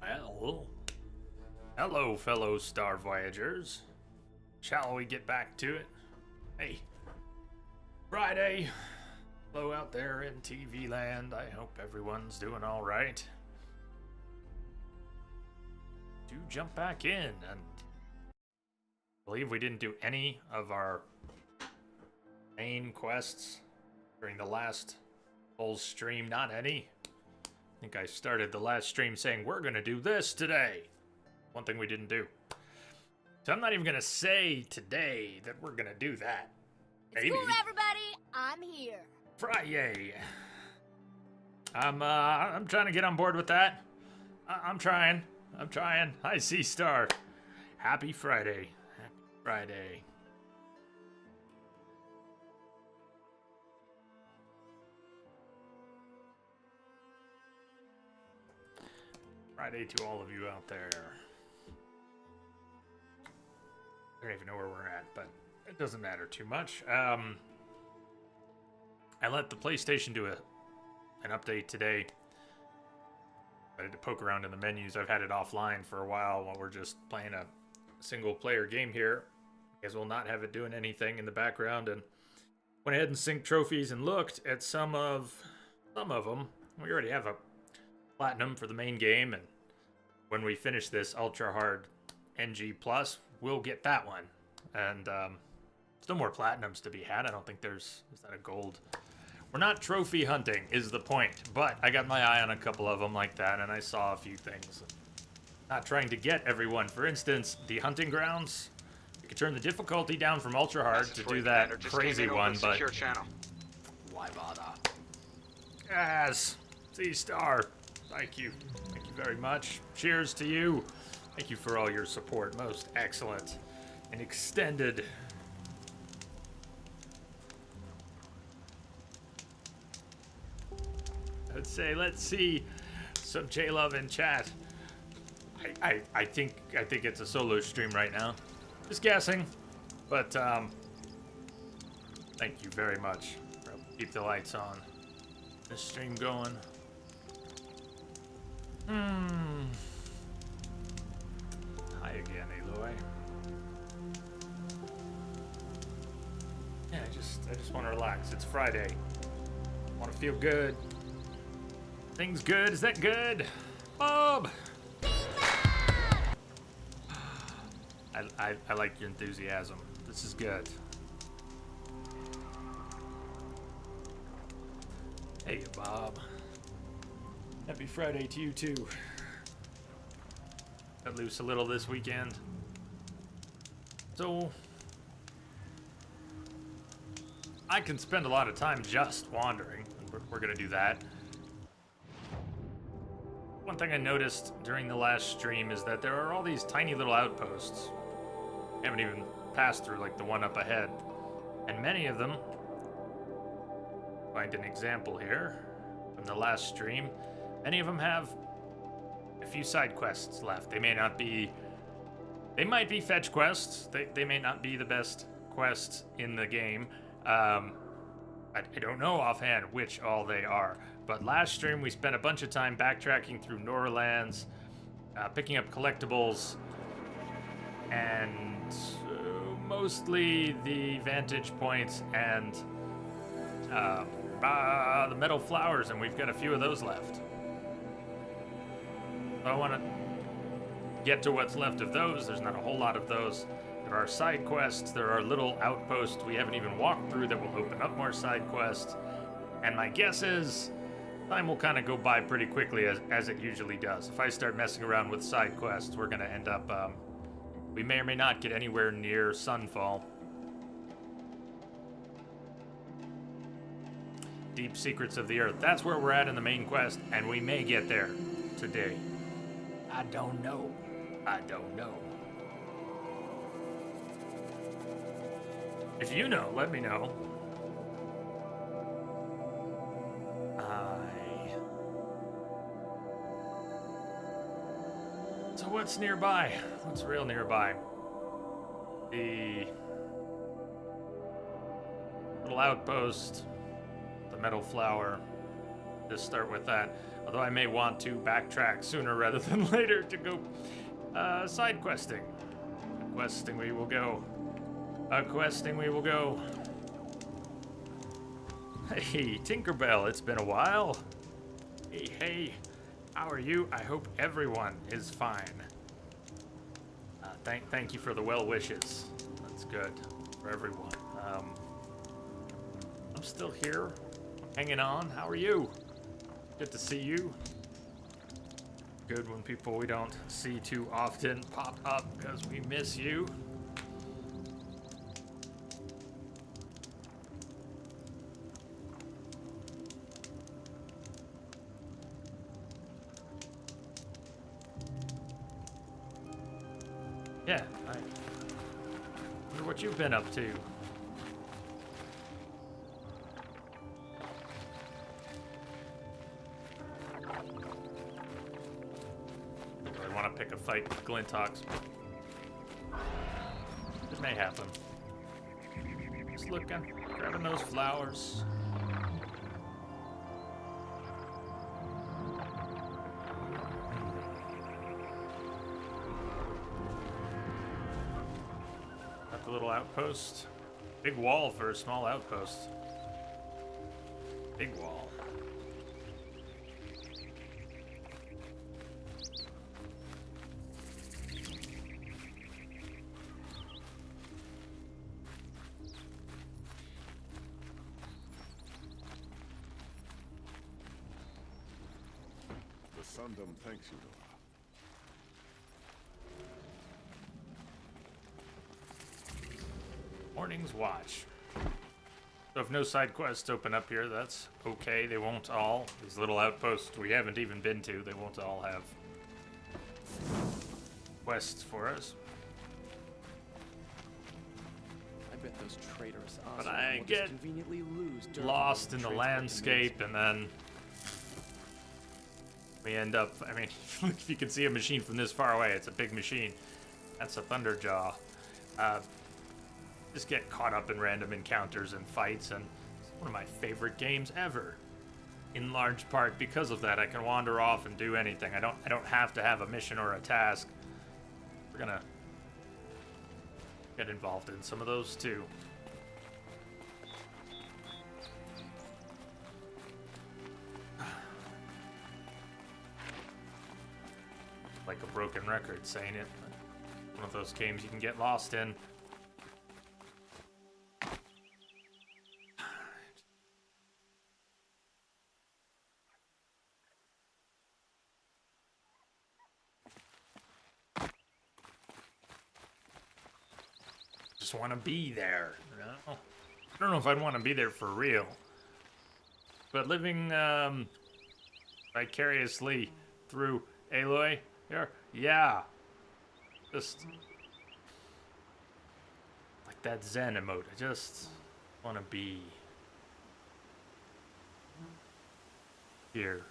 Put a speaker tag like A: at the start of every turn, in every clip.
A: Well, hello, fellow Star Voyagers. Shall we get back to it? Hey, Friday. Hello out there in TV land. I hope everyone's doing all right. Do jump back in, and I believe we didn't do any of our main quests during the last full stream. Not any. I think I started the last stream saying we're gonna do this today. One thing we didn't do. So I'm not even gonna say today that we're gonna do that. Maybe.
B: It's cool, everybody. I'm here.
A: Friday. I'm trying to get on board with that. I'm trying. Hi, Sea Star. Happy Friday. Happy Friday. Friday to all of you out there. I don't even know where we're at, but it doesn't matter too much. I let the PlayStation do an update today. I had to poke around in the menus. I've had it offline for a while we're just playing a single player game here. Because we'll not have it doing anything in the background, and went ahead and synced trophies and looked at some of them. We already have a platinum for the main game, and when we finish this ultra hard NG plus, we'll get that one. And still more platinums to be had. I don't think is that a gold? We're not trophy hunting is the point, but I got my eye on a couple of them like that, and I saw a few things. Not trying to get everyone. For instance, the hunting grounds, you could turn the difficulty down from ultra hard to do that crazy one, but why bother? Yes, Sea Star. Thank you very much. Cheers to you. Thank you for all your support. Most excellent and extended. Let's see some J-Love in chat. I think it's a solo stream right now. Just guessing, but thank you very much. Keep the lights on. This stream going. Hi again, Aloy. Yeah, I just want to relax. It's Friday. Want to feel good. Things good. Is that good, Bob? I like your enthusiasm. This is good. Hey, Bob. Happy Friday to you, too. Got loose a little this weekend. So, I can spend a lot of time just wandering. We're going to do that. One thing I noticed during the last stream is that there are all these tiny little outposts. I haven't even passed through like the one up ahead. And many of them, find an example here from the last stream, many of them have a few side quests left. They might be fetch quests. They may not be the best quests in the game. I don't know offhand which all they are. But last stream we spent a bunch of time backtracking through Norlands, picking up collectibles, and mostly the vantage points and the metal flowers, and we've got a few of those left. I want to get to what's left of those. There's not a whole lot of those. There are side quests. There are little outposts we haven't even walked through that will open up more side quests. And my guess is time will kind of go by pretty quickly as it usually does. If I start messing around with side quests, we're going to end up, we may or may not get anywhere near Sunfall. Deep Secrets of the Earth. That's where we're at in the main quest, and we may get there today. I don't know. If you know, let me know. So what's nearby? What's real nearby? The little outpost, the metal flower, just start with that. Although I may want to backtrack sooner rather than later to go side questing. Questing we will go. Questing we will go. Hey, Tinkerbell, it's been a while. Hey, how are you? I hope everyone is fine. Thank you for the well wishes. That's good for everyone. I'm still here, hanging on. How are you? Good to see you. Good when people we don't see too often pop up because we miss you. Yeah, I wonder what you've been up to. I want to pick a fight with Glintox. It may happen. Just looking, grabbing those flowers. The little outpost. Big wall for a small outpost. Big wall.
C: The Sundom thanks you, Nora.
A: Morning's watch. So if no side quests open up here, that's okay. They won't all. These little outposts we haven't even been to, they won't all have quests for us.
D: I bet those traitorous
A: But
D: Osman
A: I
D: will just
A: get
D: conveniently lose during
A: lost
D: the
A: in the
D: transport
A: landscape, and then we end up, I mean, if you can see a machine from this far away, it's a big machine. That's a Thunderjaw. Just get caught up in random encounters and fights, and it's one of my favorite games ever. In large part because of that, I can wander off and do anything. I don't have to have a mission or a task. We're gonna get involved in some of those too. Like a broken record saying it. One of those games you can get lost in. Just want to be there, you know? I don't know if I'd want to be there for real. But living vicariously through Aloy here, yeah. Just like that Zen emote. I just want to be here.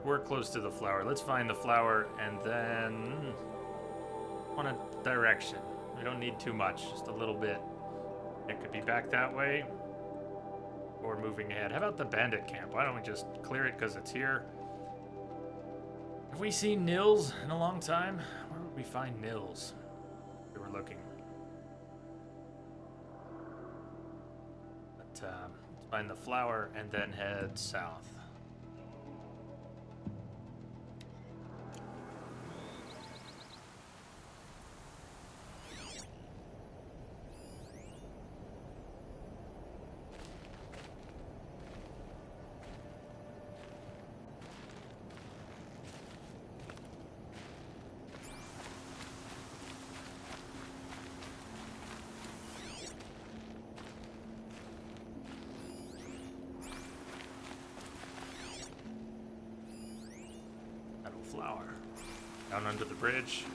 A: We're close to the flower. Let's find the flower and then on a direction. We don't need too much, just a little bit. It could be back that way or moving ahead. How about the bandit camp? Why don't we just clear it because it's here? Have we seen Nils in a long time? Where would we find Nils? We were looking. But let's find the flower and then head south. Flower. Down under the bridge.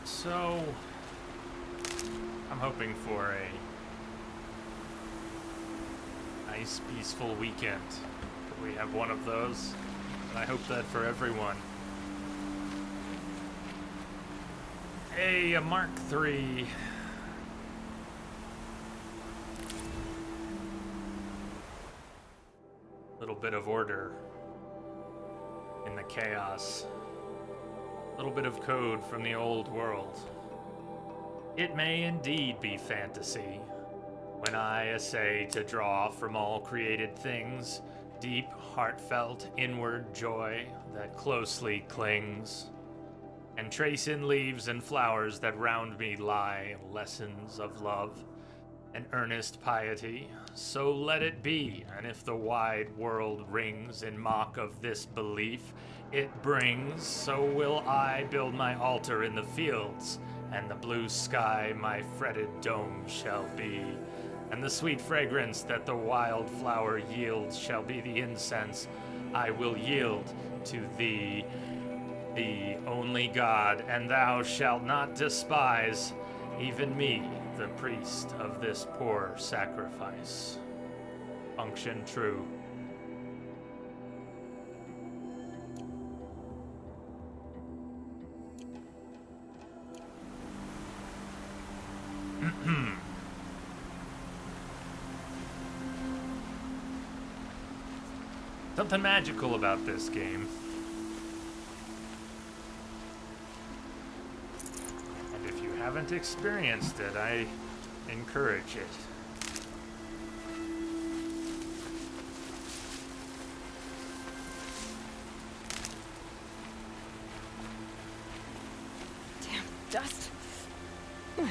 A: So, I'm hoping for a nice, peaceful weekend. We have one of those. And I hope that for everyone. Hey, a Mark III. Little bit of order in the chaos. Little bit of code from the old world. It may indeed be fantasy when I essay to draw from all created things deep, heartfelt, inward joy that closely clings, and trace in leaves and flowers that round me lie lessons of love and earnest piety. So let it be, and if the wide world rings in mock of this belief it brings, so will I build my altar in the fields, and the blue sky my fretted dome shall be, and the sweet fragrance that the wild flower yields shall be the incense I will yield to thee, the only God, and thou shalt not despise even me, the priest of this poor sacrifice. Function true. Something magical about this game. And if you haven't experienced it, I encourage it.
E: Damn dust.
A: I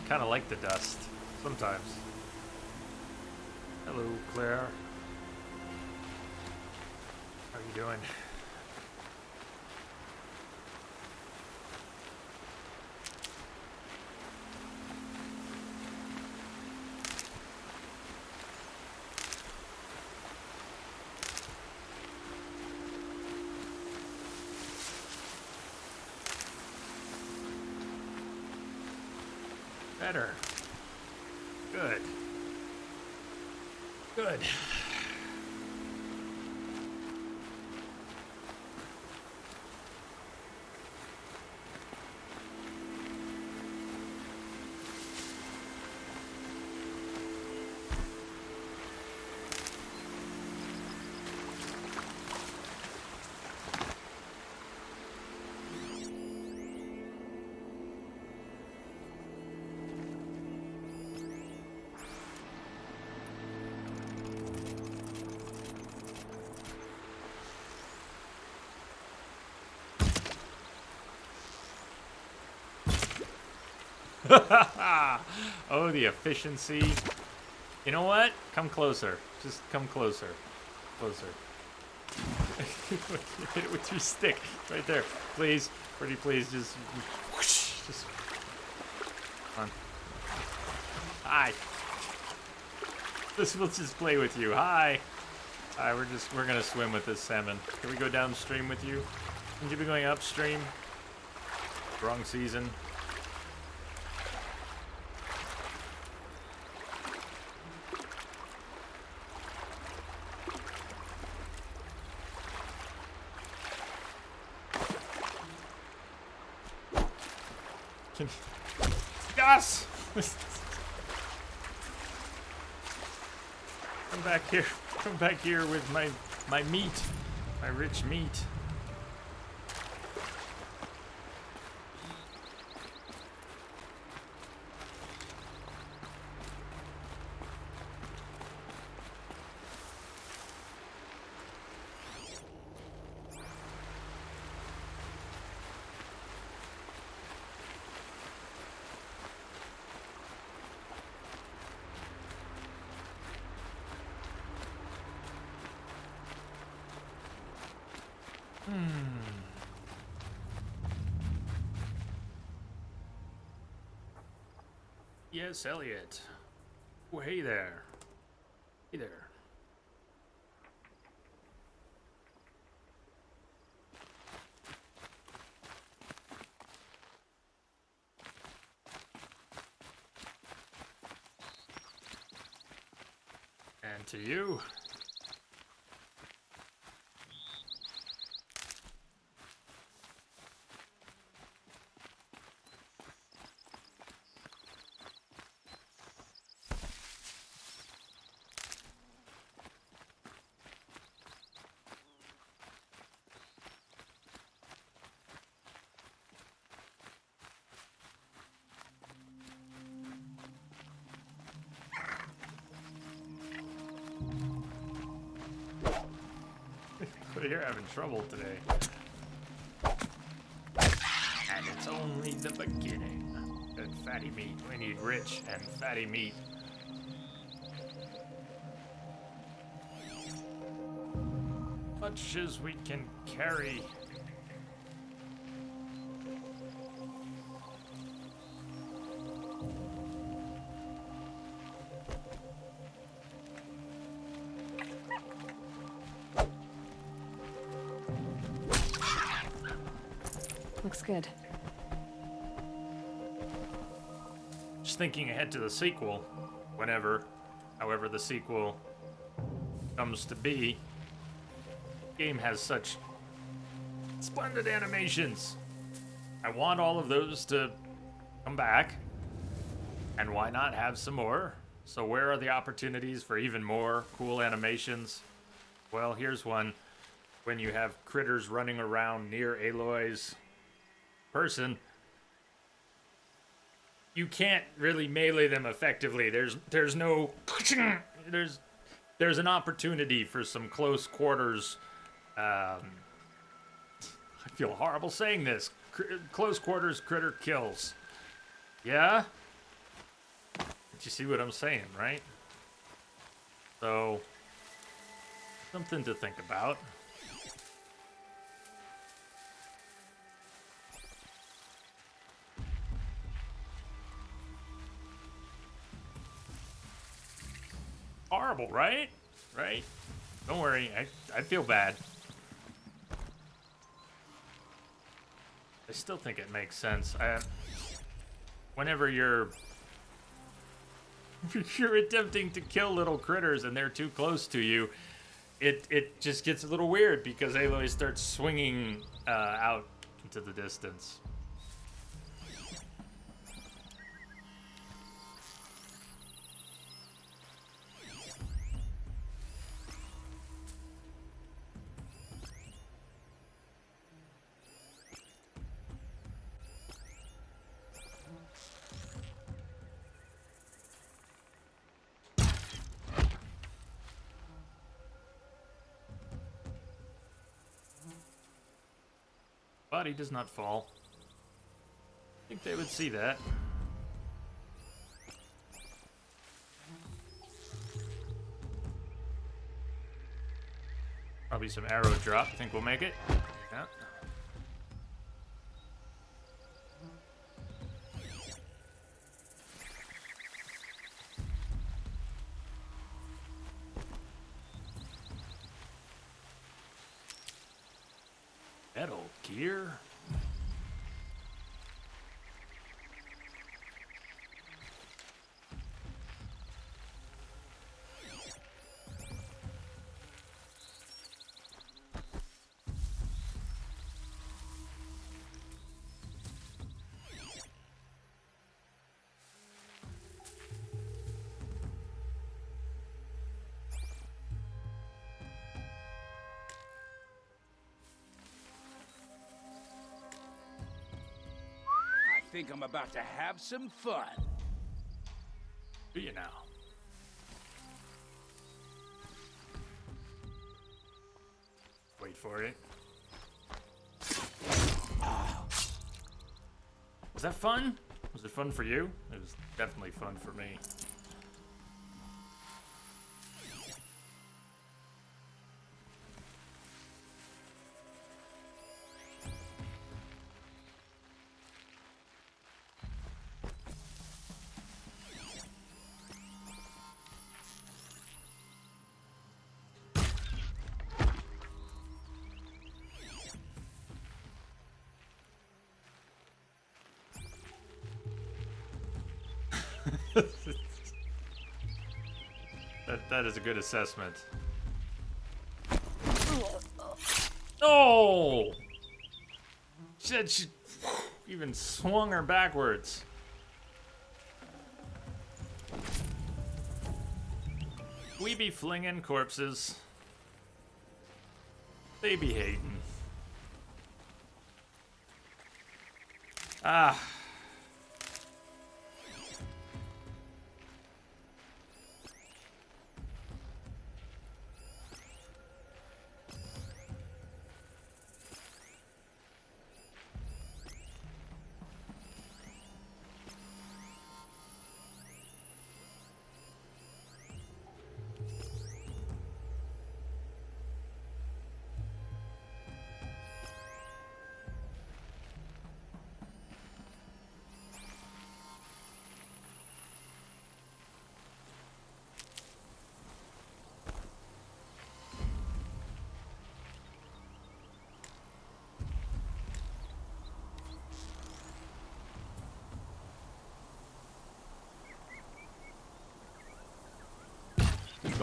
A: kind of like the dust, sometimes. Hello, Claire. How are you doing? Better. Good. Good. Oh, the efficiency. You know what? Come closer. Just come closer. Closer. Hit it with your stick. Right there. Please. Pretty please. Just whoosh. Just. Come on. Hi. We'll just play with you. Hi. Hi, we're gonna swim with this salmon. Can we go downstream with you? Can you be going upstream? Wrong season. Yes! Come back here. Come back here with my meat. My rich meat. Yes, Elliot. Oh, hey there. Hey there. And to you. You're having trouble today. And it's only the beginning. Good fatty meat. We need rich and fatty meat. Much as we can carry.
E: Looks good.
A: Just thinking ahead to the sequel, however the sequel comes to be. The game has such splendid animations. I want all of those to come back. And why not have some more? So where are the opportunities for even more cool animations? Well, here's one. When you have critters running around near Aloy's person, you can't really melee them effectively. There's no there's an opportunity for some close quarters. I feel horrible saying this. Close quarters critter kills. Yeah? But you see what I'm saying, right? So, something to think about. Horrible, right? Right? Don't worry, I feel bad. I still think it makes sense. Whenever you're attempting to kill little critters and they're too close to you, it just gets a little weird because Aloy starts swinging out into the distance. Body does not fall. I think they would see that. Probably some arrow drop. Think we'll make it? Yeah. Metal gear.
F: I think I'm about to have some fun.
A: Do you now? Wait for it. Was that fun? Was it fun for you? It was definitely fun for me. That is a good assessment. Oh! She even swung her backwards. We be flinging corpses. They be hating. Ah.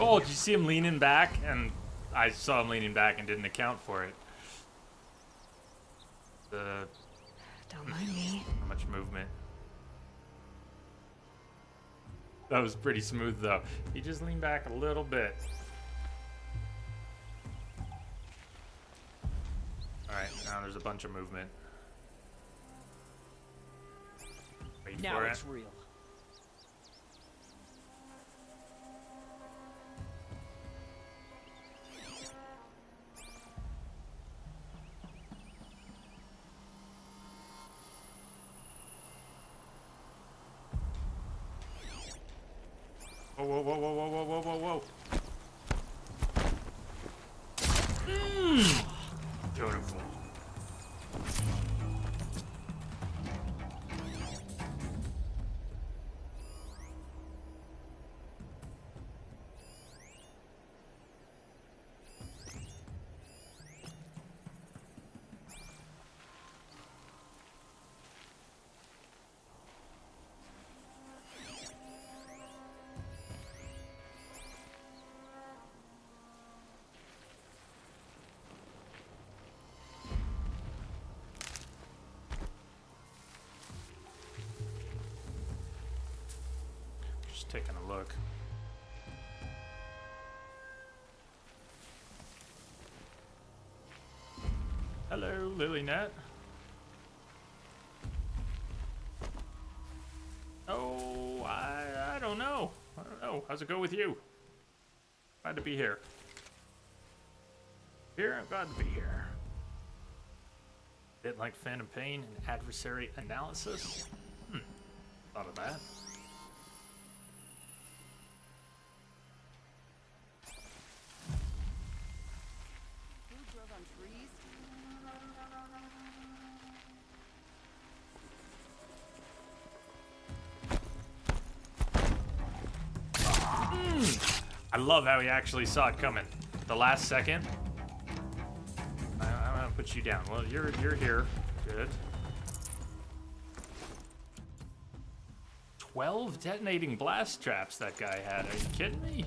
A: Oh, did you see him leaning back? And I saw him leaning back and didn't account for it.
E: Don't mind me.
A: How much movement? That was pretty smooth though. He just leaned back a little bit. Alright, now there's a bunch of movement. Wait
D: Now
A: for
D: it's
A: it.
D: real.
A: Whoa, whoa, whoa, whoa, whoa, whoa, whoa, whoa, whoa. Beautiful. Just taking a look. Hello, Lilynet. Oh, I don't know. I don't know. How's it go with you? Glad to be here. I'm glad to be here. Bit like Phantom Pain and adversary analysis. Thought of that. I love how he actually saw it coming. The last second. I'm gonna put you down. Well, you're here. Good. 12 detonating blast traps that guy had. Are you kidding me?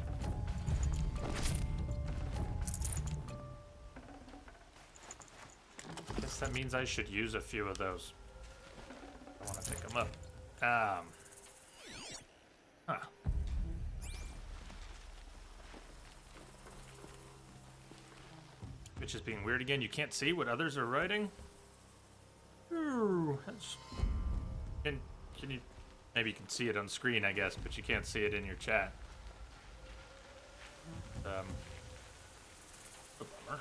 A: Guess that means I should use a few of those. I want to pick them up. Huh. Which is being weird again. You can't see what others are writing. Ooh, can you? Maybe you can see it on screen, I guess, but you can't see it in your chat. A bummer.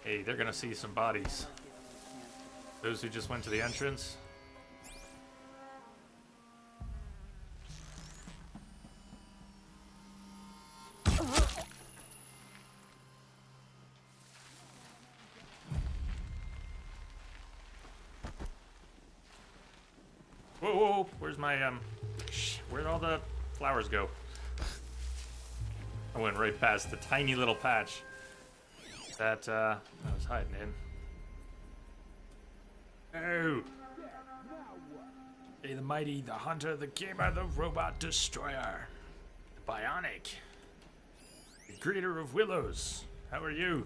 A: Hey, they're gonna see some bodies. Those who just went to the entrance. Whoa, whoa, whoa, where's my, where'd all the flowers go? I went right past the tiny little patch that, I was hiding in. Oh! Hey, the mighty, the hunter, the gamer, the robot destroyer. The bionic. The greeter of willows. How are you?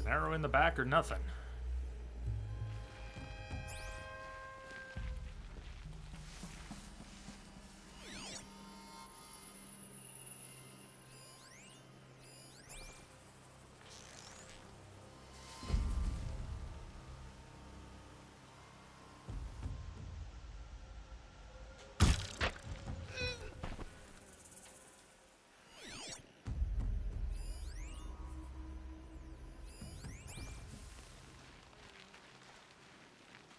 A: Arrow in the back or nothing?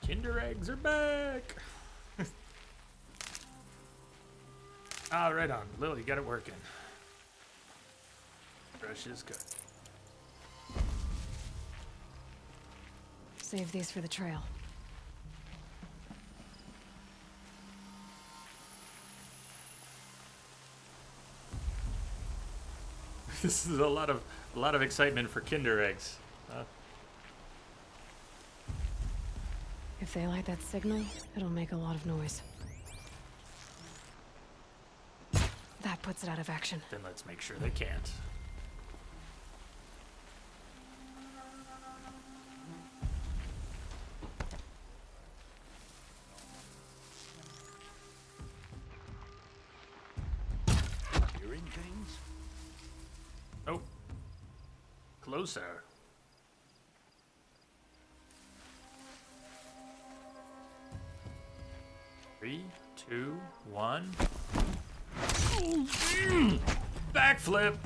A: Kinder eggs are back! Ah, right on. Lily, get it working. Brush is good.
E: Save these for the trail.
A: This is a lot of excitement for Kinder eggs.
E: If they light that signal, it'll make a lot of noise. That puts it out of action.
A: Then let's make sure they can't.
F: Hearing things?
A: Oh. Closer. Three, two, one. Backflip.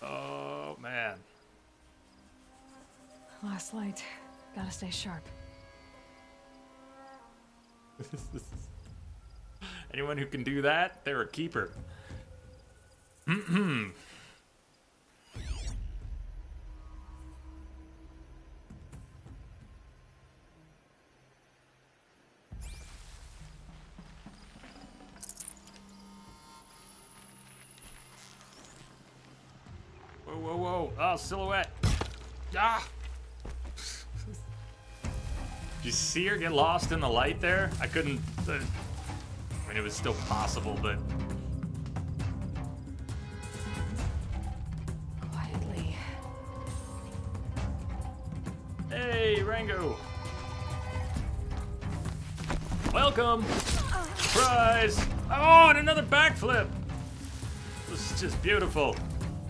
A: Oh man.
E: Last light. Gotta stay sharp.
A: Anyone who can do that, they're a keeper. Whoa, whoa, whoa. Oh, silhouette. Ah! Did you see her get lost in the light there? I couldn't... I mean, it was still possible, but...
E: Quietly.
A: Hey, Rango! Welcome! Surprise! Oh, and another backflip! This is just beautiful.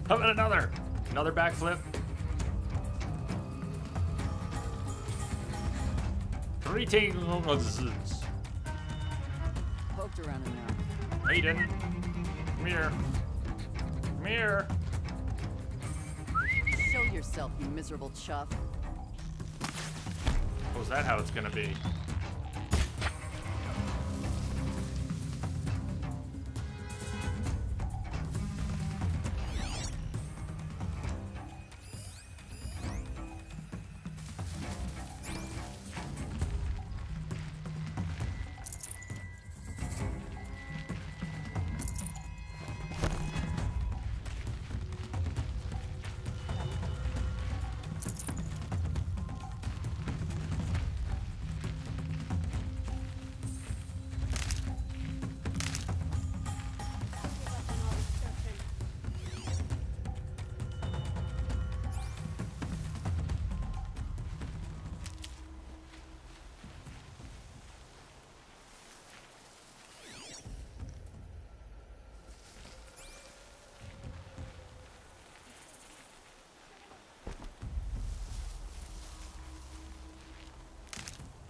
A: How about another? Another backflip? Greetings!
G: Poked around in there.
A: Maiden! Come here. Come here!
G: Show yourself, you miserable chuff.
A: Oh, is that how it's gonna be?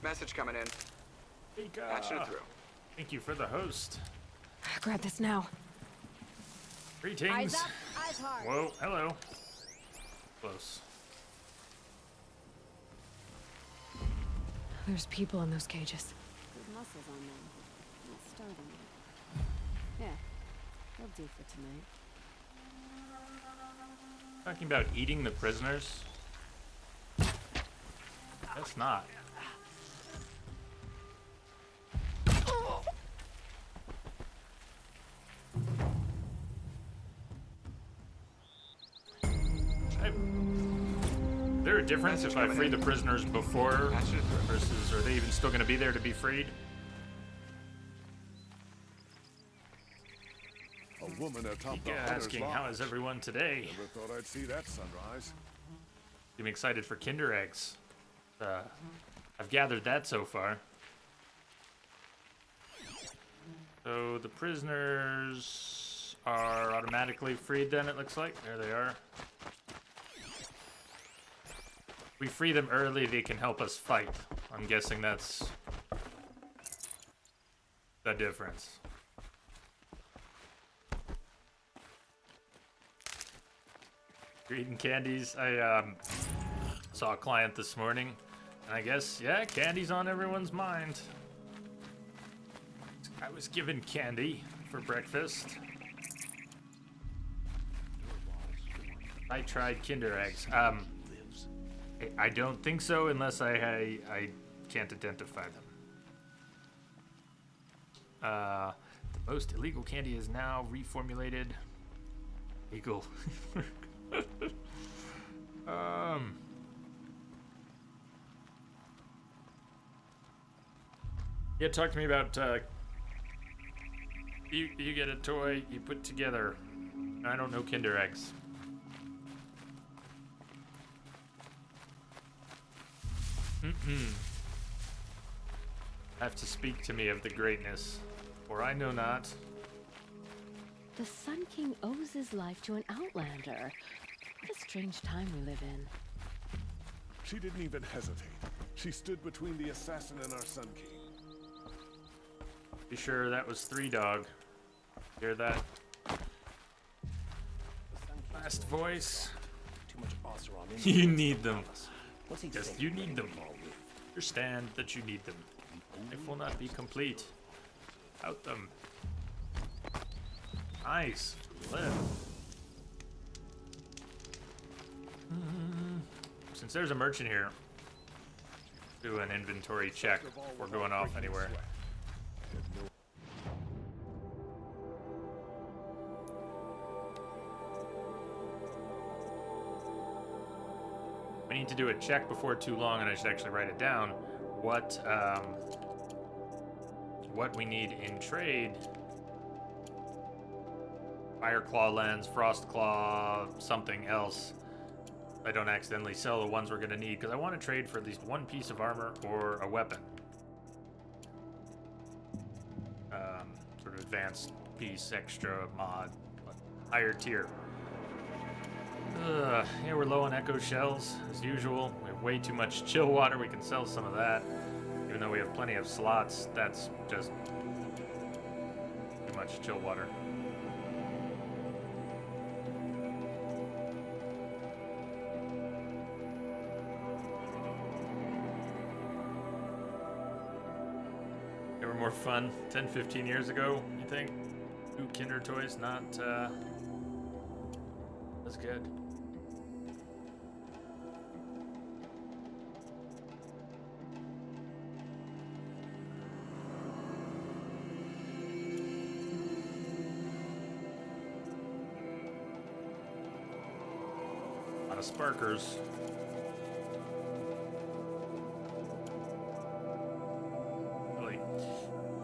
H: Message coming in.
A: Pika.
H: Patching it through.
A: Thank you for the host.
E: Grab this now.
A: Greetings.
B: Eyes up, eyes hard.
A: Whoa, hello. Close.
E: There's people in those cages.
G: Good muscles on them. Not starving. Yeah, they'll do for tonight.
A: Talking about eating the prisoners? That's not. Is there a difference if I free the prisoners before versus are they even still going to be there to be freed?
C: A woman atop the
A: Yeah,
C: hunter's
A: asking
C: lodge.
A: how is everyone today?
C: Never thought I'd see that sunrise.
A: I'm excited for Kinder eggs. I've gathered that so far. So the prisoners are automatically freed then, it looks like. There they are. We free them early, they can help us fight. I'm guessing that's the difference. Eating candies. I saw a client this morning, and I guess, yeah, candy's on everyone's mind. I was given candy for breakfast. I tried Kinder eggs. I don't think so, unless I can't identify them. The most illegal candy is now reformulated. Eagle. Yeah, talk to me about, you get a toy you put together. I don't know Kinder Eggs. Have to speak to me of the greatness, for I know not.
G: The Sun King owes his life to an outlander. What a strange time we live in.
C: She didn't even hesitate. She stood between the assassin and our Sun King.
A: Be sure that was Three Dog. Hear that? Last voice.
F: Too much Oseram in
A: You need them.
F: What's he
A: Yes,
F: saying?
A: you need them. Understand that you need them. Life will not be complete without them. Nice. Live. Since there's a merchant here, do an inventory check before going off anywhere. We need to do a check before too long, and I should actually write it down. What we need in trade. Fireclaw lens, Frost Claw, something else. I don't accidentally sell the ones we're gonna need, because I want to trade for at least one piece of armor or a weapon. Sort of advanced piece, extra mod, higher tier. Yeah, we're low on echo shells, as usual. We have way too much chill water. We can sell some of that. Even though we have plenty of slots, that's just too much chill water. They were more fun 10, 15 years ago, you think? Ooh, Kinder Toys, not as good. A lot of sparkers. Really.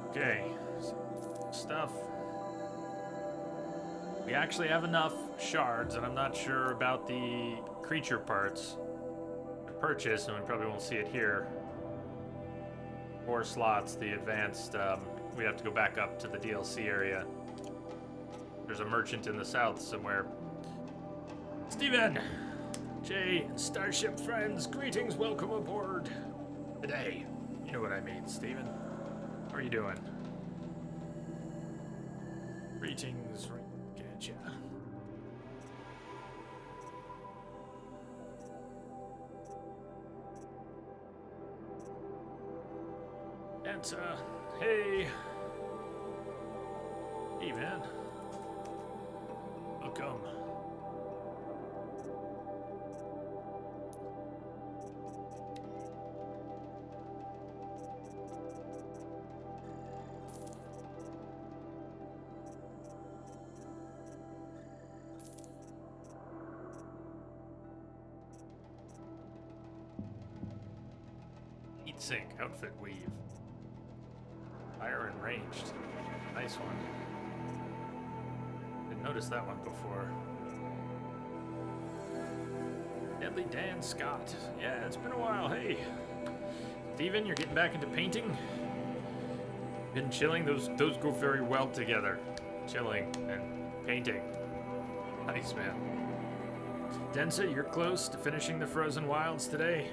A: Okay. Stuff. We actually have enough shards, and I'm not sure about the creature parts to purchase, and we probably won't see it here. 4 slots, the advanced, we have to go back up to the DLC area. There's a merchant in the south somewhere. Steven! Jay, Starship friends, greetings, welcome aboard today. You know what I mean, Steven. How are you doing? Greetings, getcha. Anta, hey. Hey, man. Welcome. Heat sink, outfit weave. Fire and ranged. Nice one. Didn't notice that one before. Deadly Dan Scott. Yeah, it's been a while. Hey. Steven, you're getting back into painting? Been chilling? Those go very well together. Chilling and painting. Nice, man. Densa, you're close to finishing the Frozen Wilds today.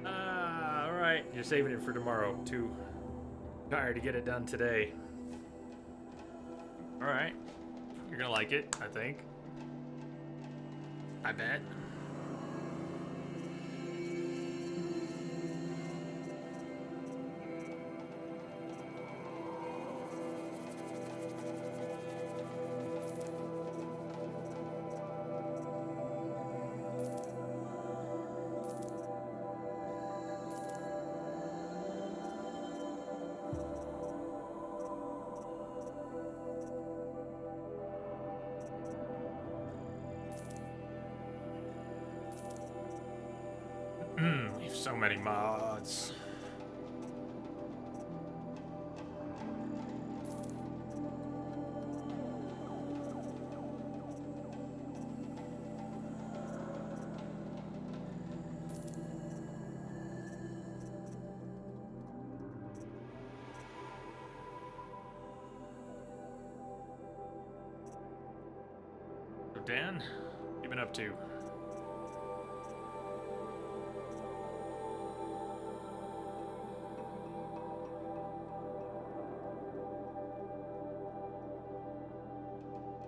A: Alright, you're saving it for tomorrow. Too tired to get it done today. Alright. You're gonna like it, I think. I bet. so many mods. So Dan, what you been up to?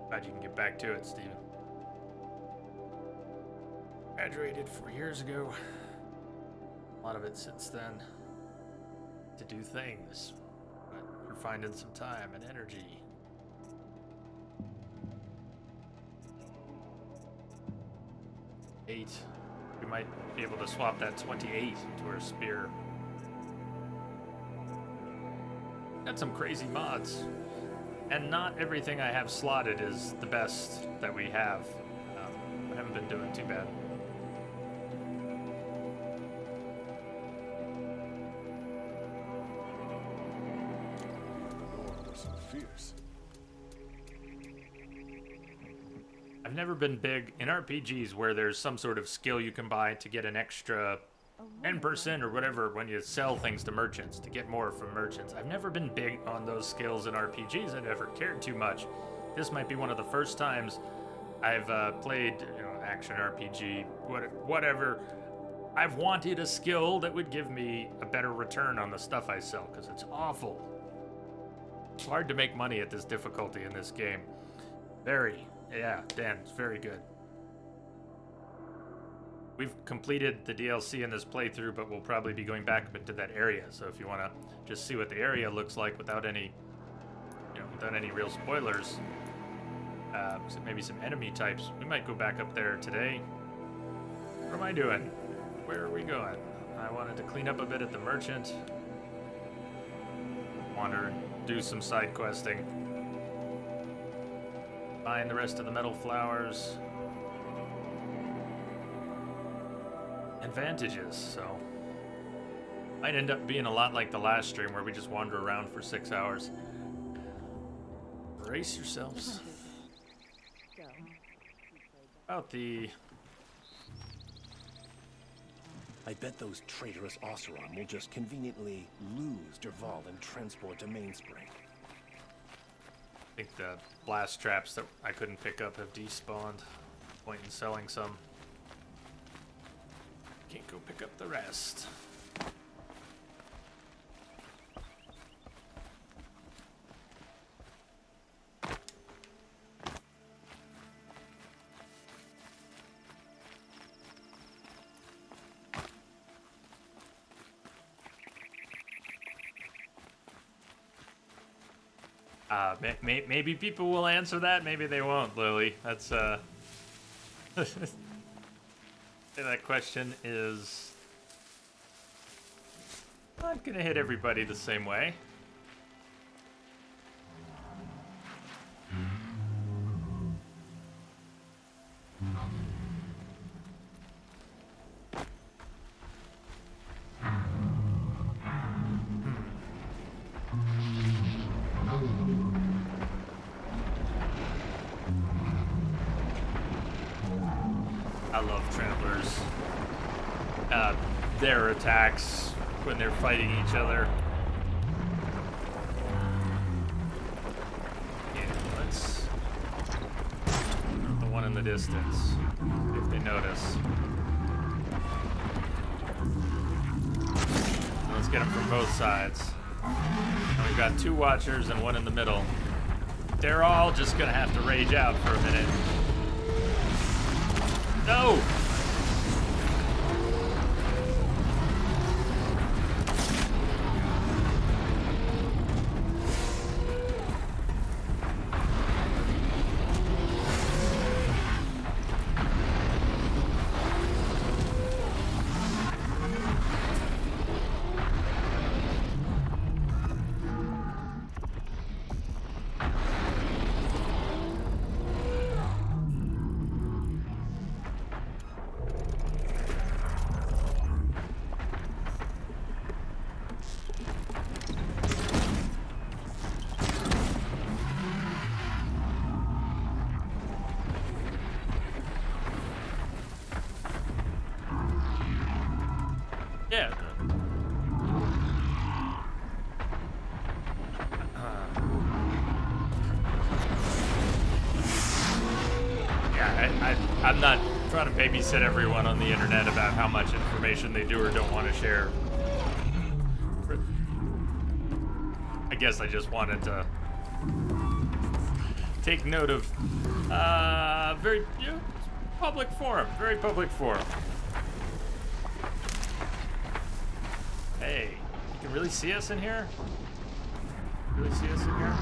A: Glad you can get back to it, Steven. Graduated 4 years ago. A lot of it since then. To do things. But we're finding some time and energy. Eight. We might be able to swap that 28 into our spear. Got some crazy mods. And not everything I have slotted is the best that we have. I haven't been doing too bad.
C: Lord, we're so fierce.
A: I've never been big in RPGs where there's some sort of skill you can buy to get an extra 10% or whatever when you sell things to merchants, to get more from merchants. I've never been big on those skills in RPGs. I never cared too much. This might be one of the first times I've played, action RPG, whatever. I've wanted a skill that would give me a better return on the stuff I sell, because it's awful. It's hard to make money at this difficulty in this game. Yeah, Dan, it's very good. We've completed the DLC in this playthrough, but we'll probably be going back into that area. So if you want to just see what the area looks like without any, without any real spoilers, so maybe some enemy types, we might go back up there today. What am I doing? Where are we going? I wanted to clean up a bit at the merchant. Wander and do some side questing. Find the rest of the metal flowers. Advantages, so might end up being a lot like the last stream where we just wander around for 6 hours. Brace yourselves. About the...
F: I bet those traitorous Oseram will just conveniently lose Derval and transport to Mainspring.
A: I think the blast traps that I couldn't pick up have despawned. Point in selling some. Can't go pick up the rest. Maybe people will answer that, maybe they won't, Lily. That's, that question is not gonna hit everybody the same way. I love tramplers. Their attacks when they're fighting each other. Yeah, let's... the one in the distance, if they notice. Let's get them from both sides. And we've got 2 watchers and 1 in the middle. They're all just gonna have to rage out for a minute. No! I'm not trying to babysit everyone on the internet about how much information they do or don't want to share. I guess I just wanted to take note of very public forum, very public forum. Hey, you can really see us in here? Really see us in here?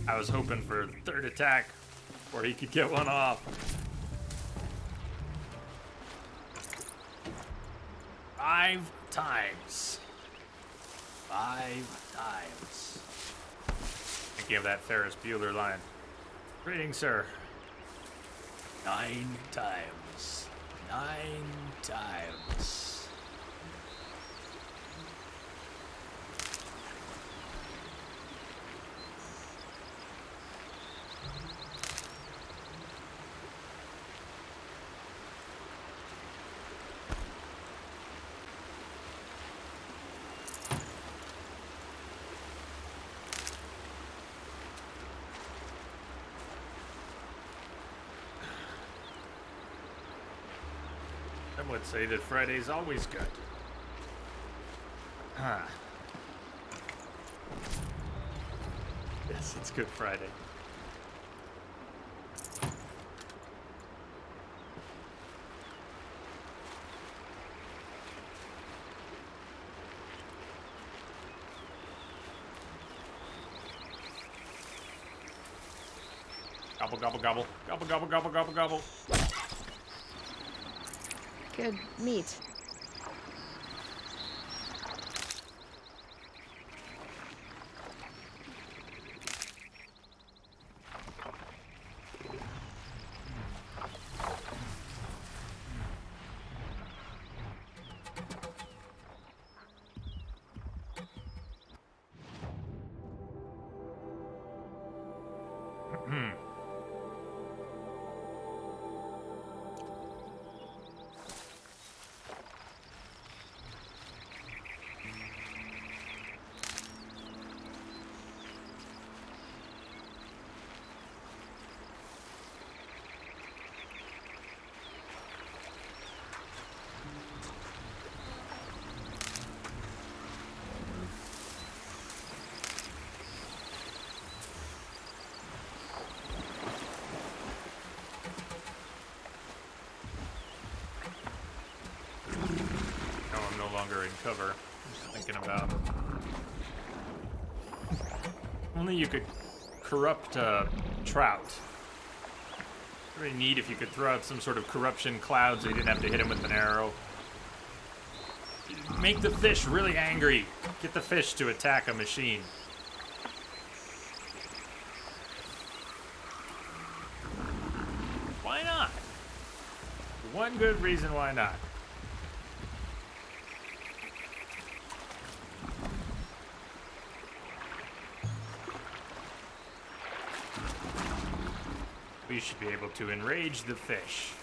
A: I was hoping for a third attack before he could get one off. 5 times. 5 times. Thinking of that Ferris Bueller line. Greetings, sir. 9 times. 9 times. Some would say that Friday's always good. Yes, it's Good Friday. Gobble, gobble, gobble. Gobble, gobble, gobble, gobble, gobble.
E: Good meat. Longer in cover. I'm just thinking about only you could corrupt trout. Very neat if you could throw out some sort of corruption cloud so you didn't have to hit him with an arrow. Make the fish really angry. Get the fish to attack a machine. Why not? One good reason why not. We should be able to enrage the fish.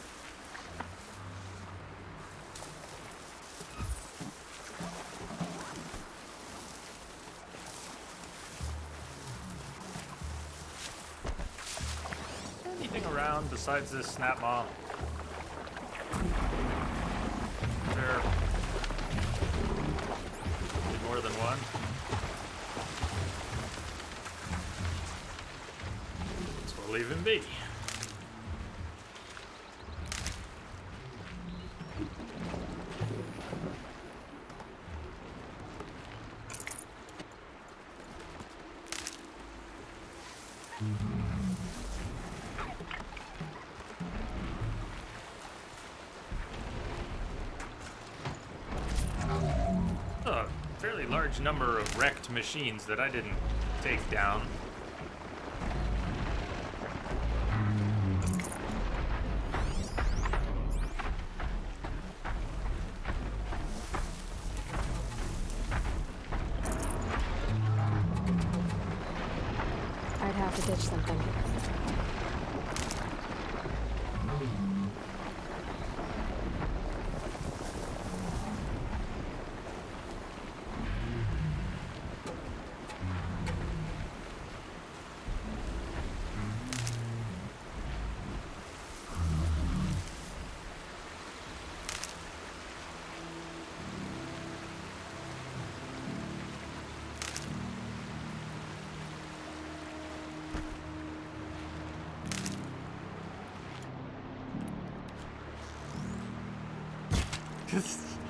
E: Anything around besides this snap maw? There more than one. Guess we'll leave him be. A fairly large number of wrecked machines that I didn't take down. I'd have
G: to ditch something.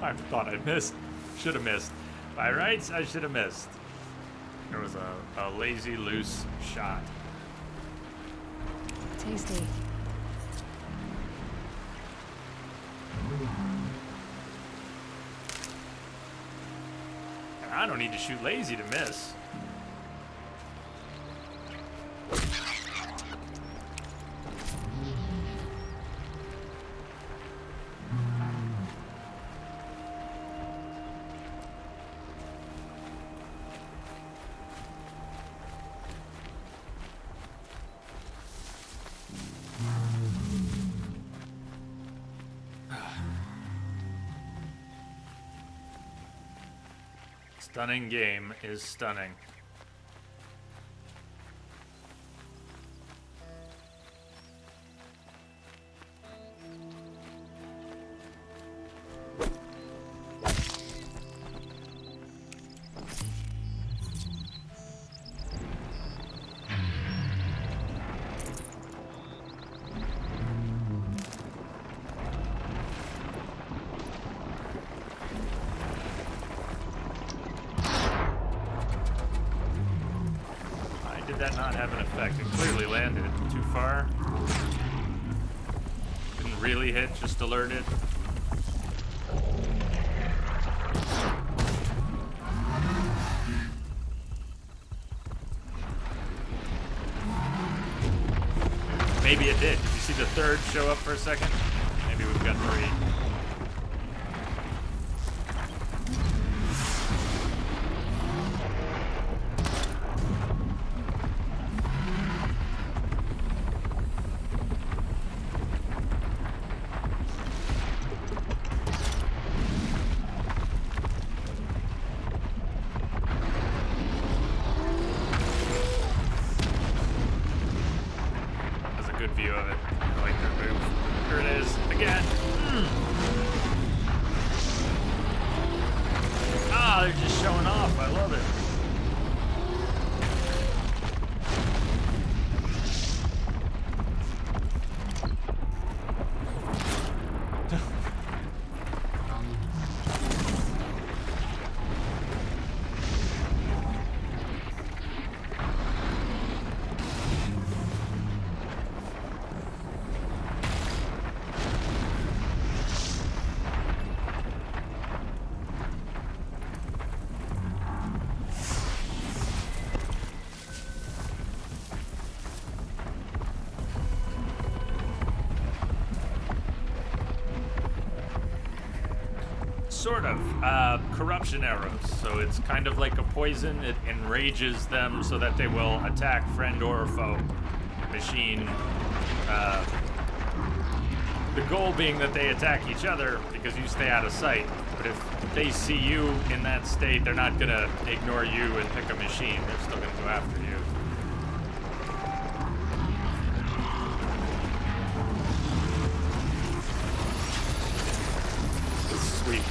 E: I thought I missed. Should have missed. By rights, I should have missed. There was a lazy, loose shot.
G: Tasty.
E: And I don't need to shoot lazy to miss. Stunning game is stunning. Did that not have an effect? It clearly landed too far. Didn't really hit, just alerted. Maybe it did. Did you see the third show up for a second? Maybe we've got 3. View of it. I like that move. Here it is. Again. Ah, they're just showing off. I love it. Sort of. Corruption arrows. So it's kind of like a poison. It enrages them so that they will attack friend or foe. Machine. The goal being that they attack each other because you stay out of sight. But if they see you in that state, they're not going to ignore you and pick a machine. They're still going to go after you. Sweet.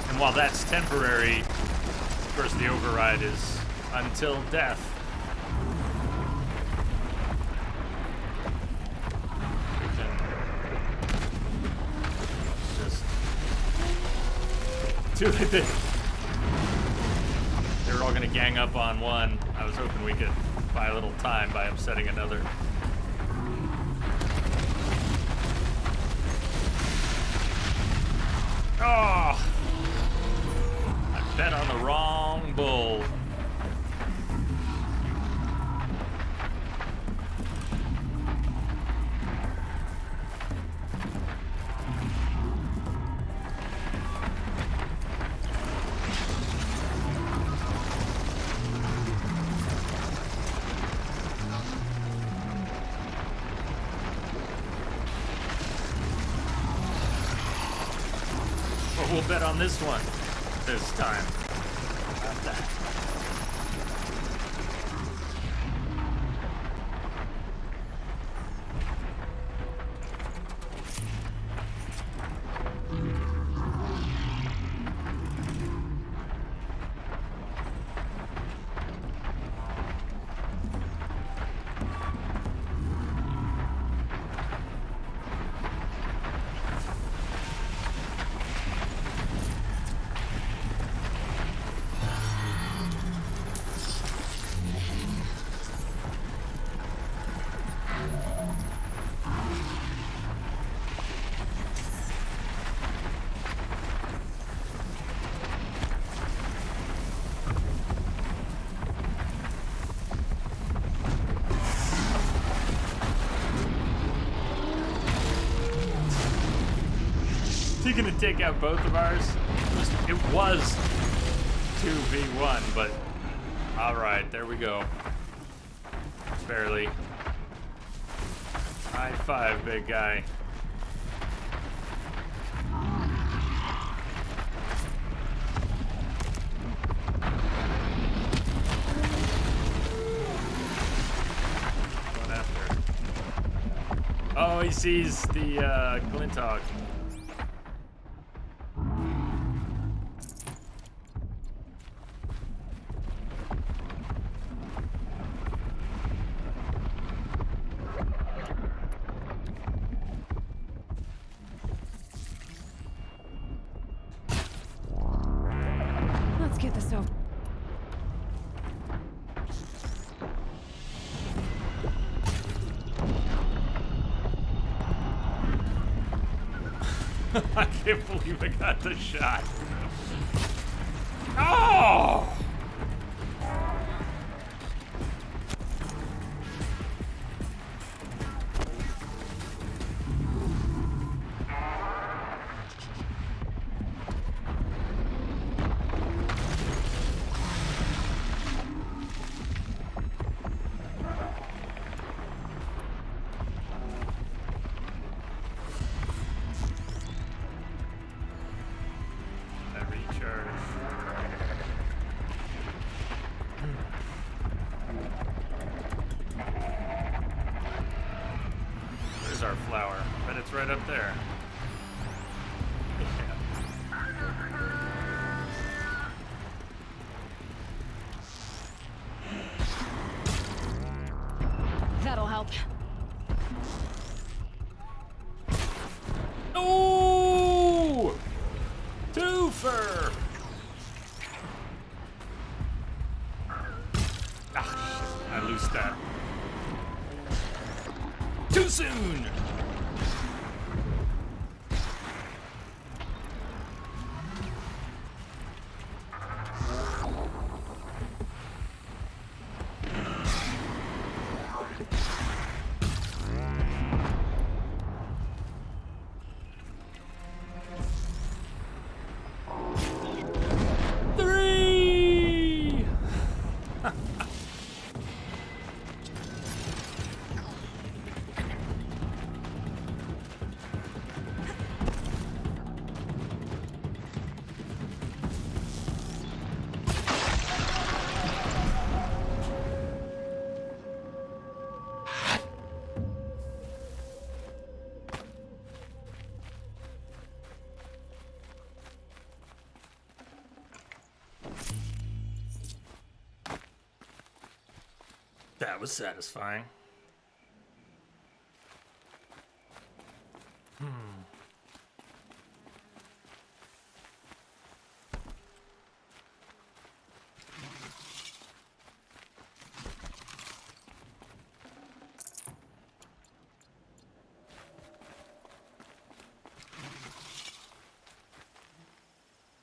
E: And while that's temporary, of course the override is until death. We can just they were all gonna gang up on one. I was hoping we could buy a little time by upsetting another. Oh! I bet on the wrong bull. We'll bet on this one this time. About that. Is he gonna take out both of ours? It was 2v1, but alright, there we go. Barely. High five, big guy. Going after. Oh, he sees the Glinthawk.
G: Let's get this over.
E: I can't believe I got the shot. Oh! Where's our flower? But it's right up there.
G: That'll help.
E: Ooh! Twofer! Ah, I loosed that. Too soon! Three! That was satisfying.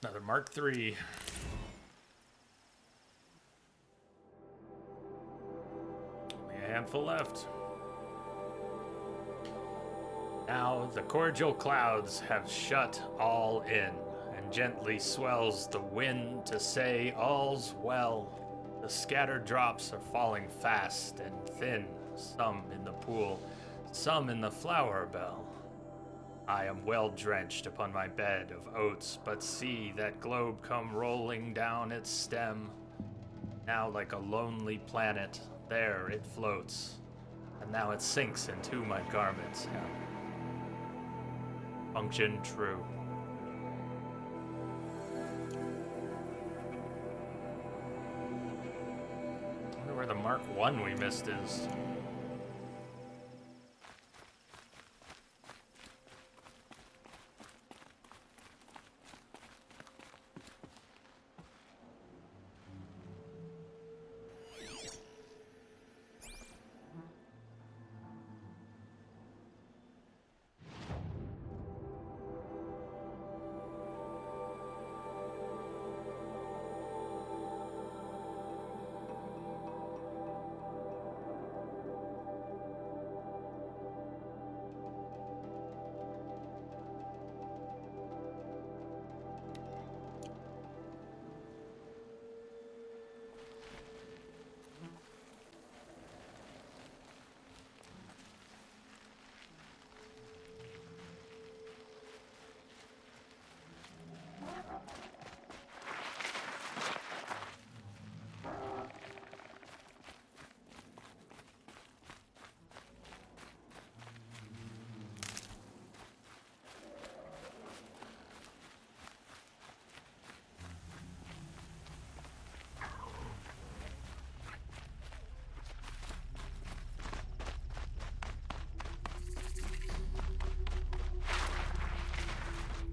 E: Another Mark III. Only a handful left. Now the cordial clouds have shut all in, and gently swells the wind to say all's well. The scattered drops are falling fast and thin, some in the pool, some in the flower bell. I am well drenched upon my bed of oats, but see that globe come rolling down its stem. Now like a lonely planet, there it floats, and now it sinks into my garment's hem. Function true. I wonder where the Mark 1 we missed is.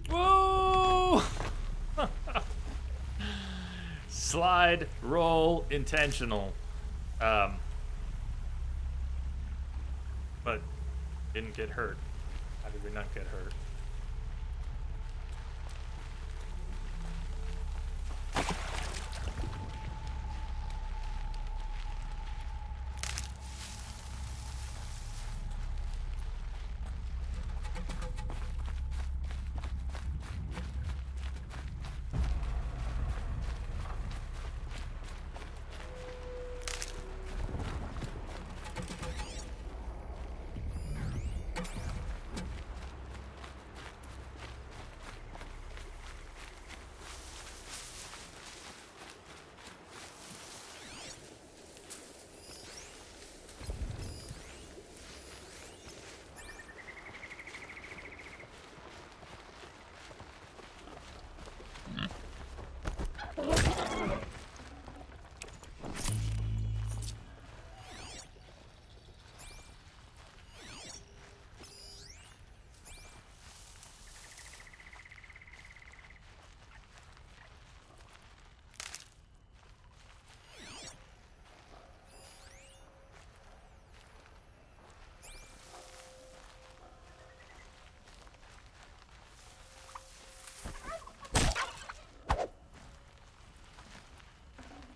E: Whoa! Slide, roll, intentional. But didn't get hurt. How did we not get hurt?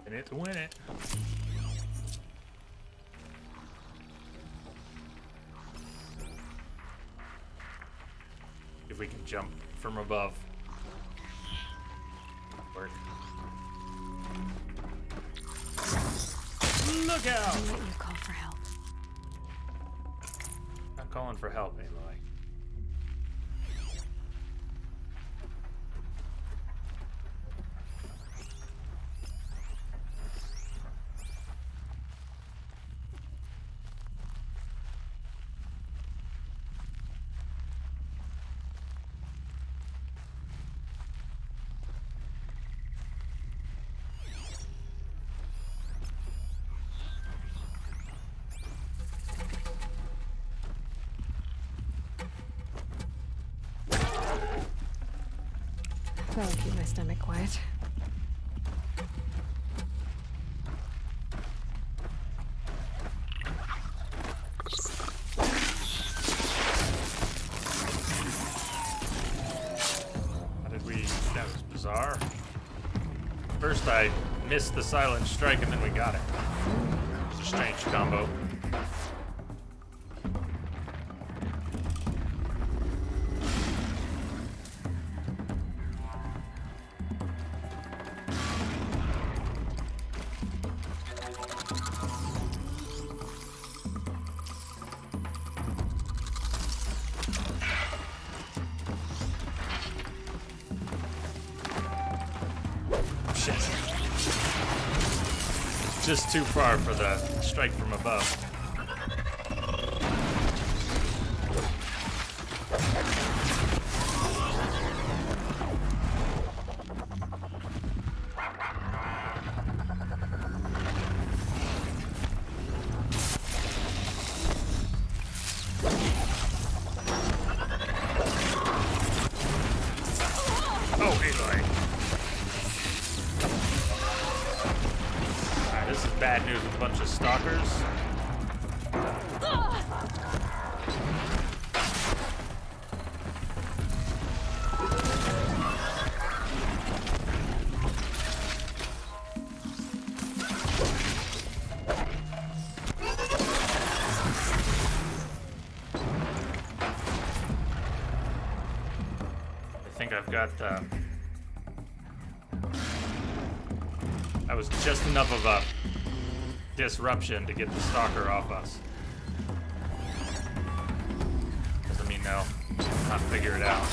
E: In it to win it. If we can jump from above. Work. Look out!
G: Don't let you call for help.
E: Not calling for help, Aloy.
I: That'll keep my stomach quiet.
E: How did we... That was bizarre. First I missed the silent strike and then we got it. It was a strange combo. Shit. Just too far for the strike from above. Oh, Aloy. Alright, this is bad news with a bunch of stalkers. I think I've got that was just enough of a disruption to get the stalker off us. Doesn't mean they'll not figure it out.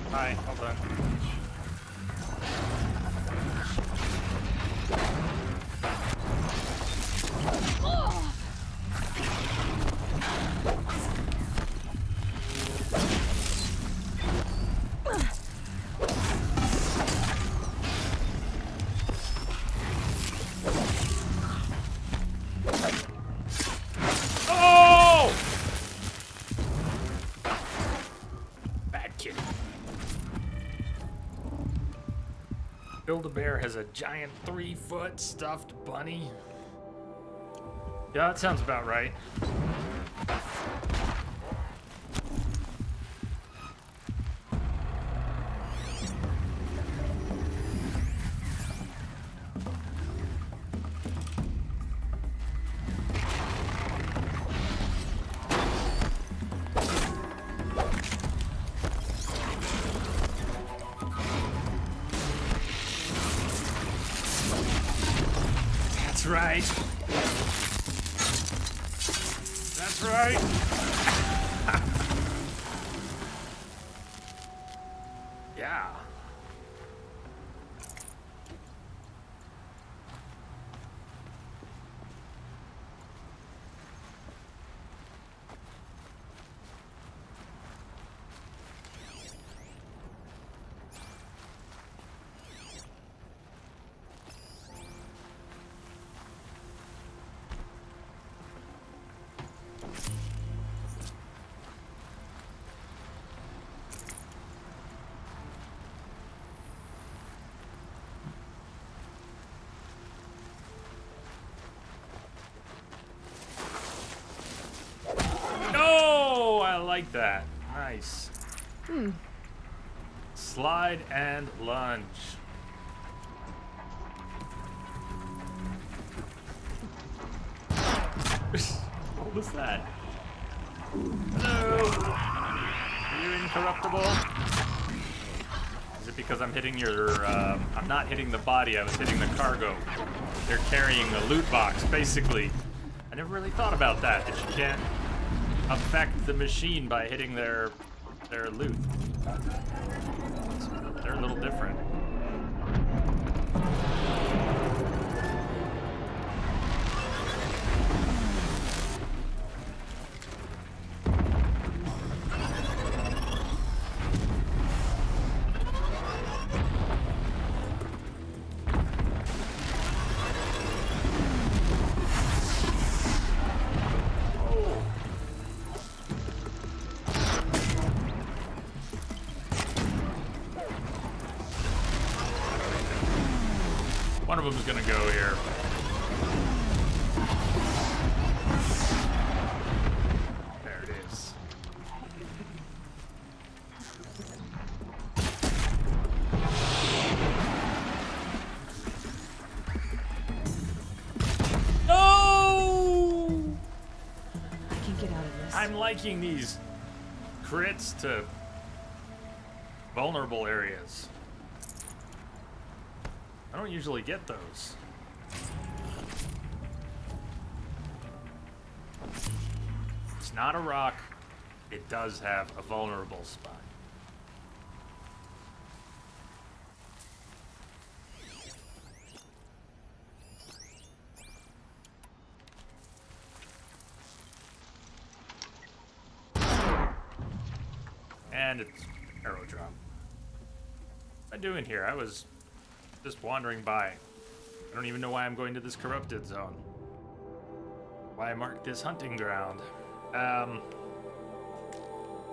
E: Hi, hold on. Oh! Bad kid. Build-A-Bear has a giant 3-foot stuffed bunny. Yeah, that sounds about right. That's right. That's right. Yeah. No, I like that. Nice. Slide and lunge. What was that? Hello. Are you incorruptible? Is it because I'm hitting your? I'm not hitting the body. I was hitting the cargo. They're carrying a loot box, basically. I never really thought about that. That you can't affect the machine by hitting their loot. They're a little different. One of them is gonna go here. There it is. No! I'm liking these crits to vulnerable areas. I don't usually get those. It's not a rock. It does have a vulnerable spot. And it's arrow drop. What am I doing here? I was just wandering by. I don't even know why I'm going to this corrupted zone. Why I marked this hunting ground. I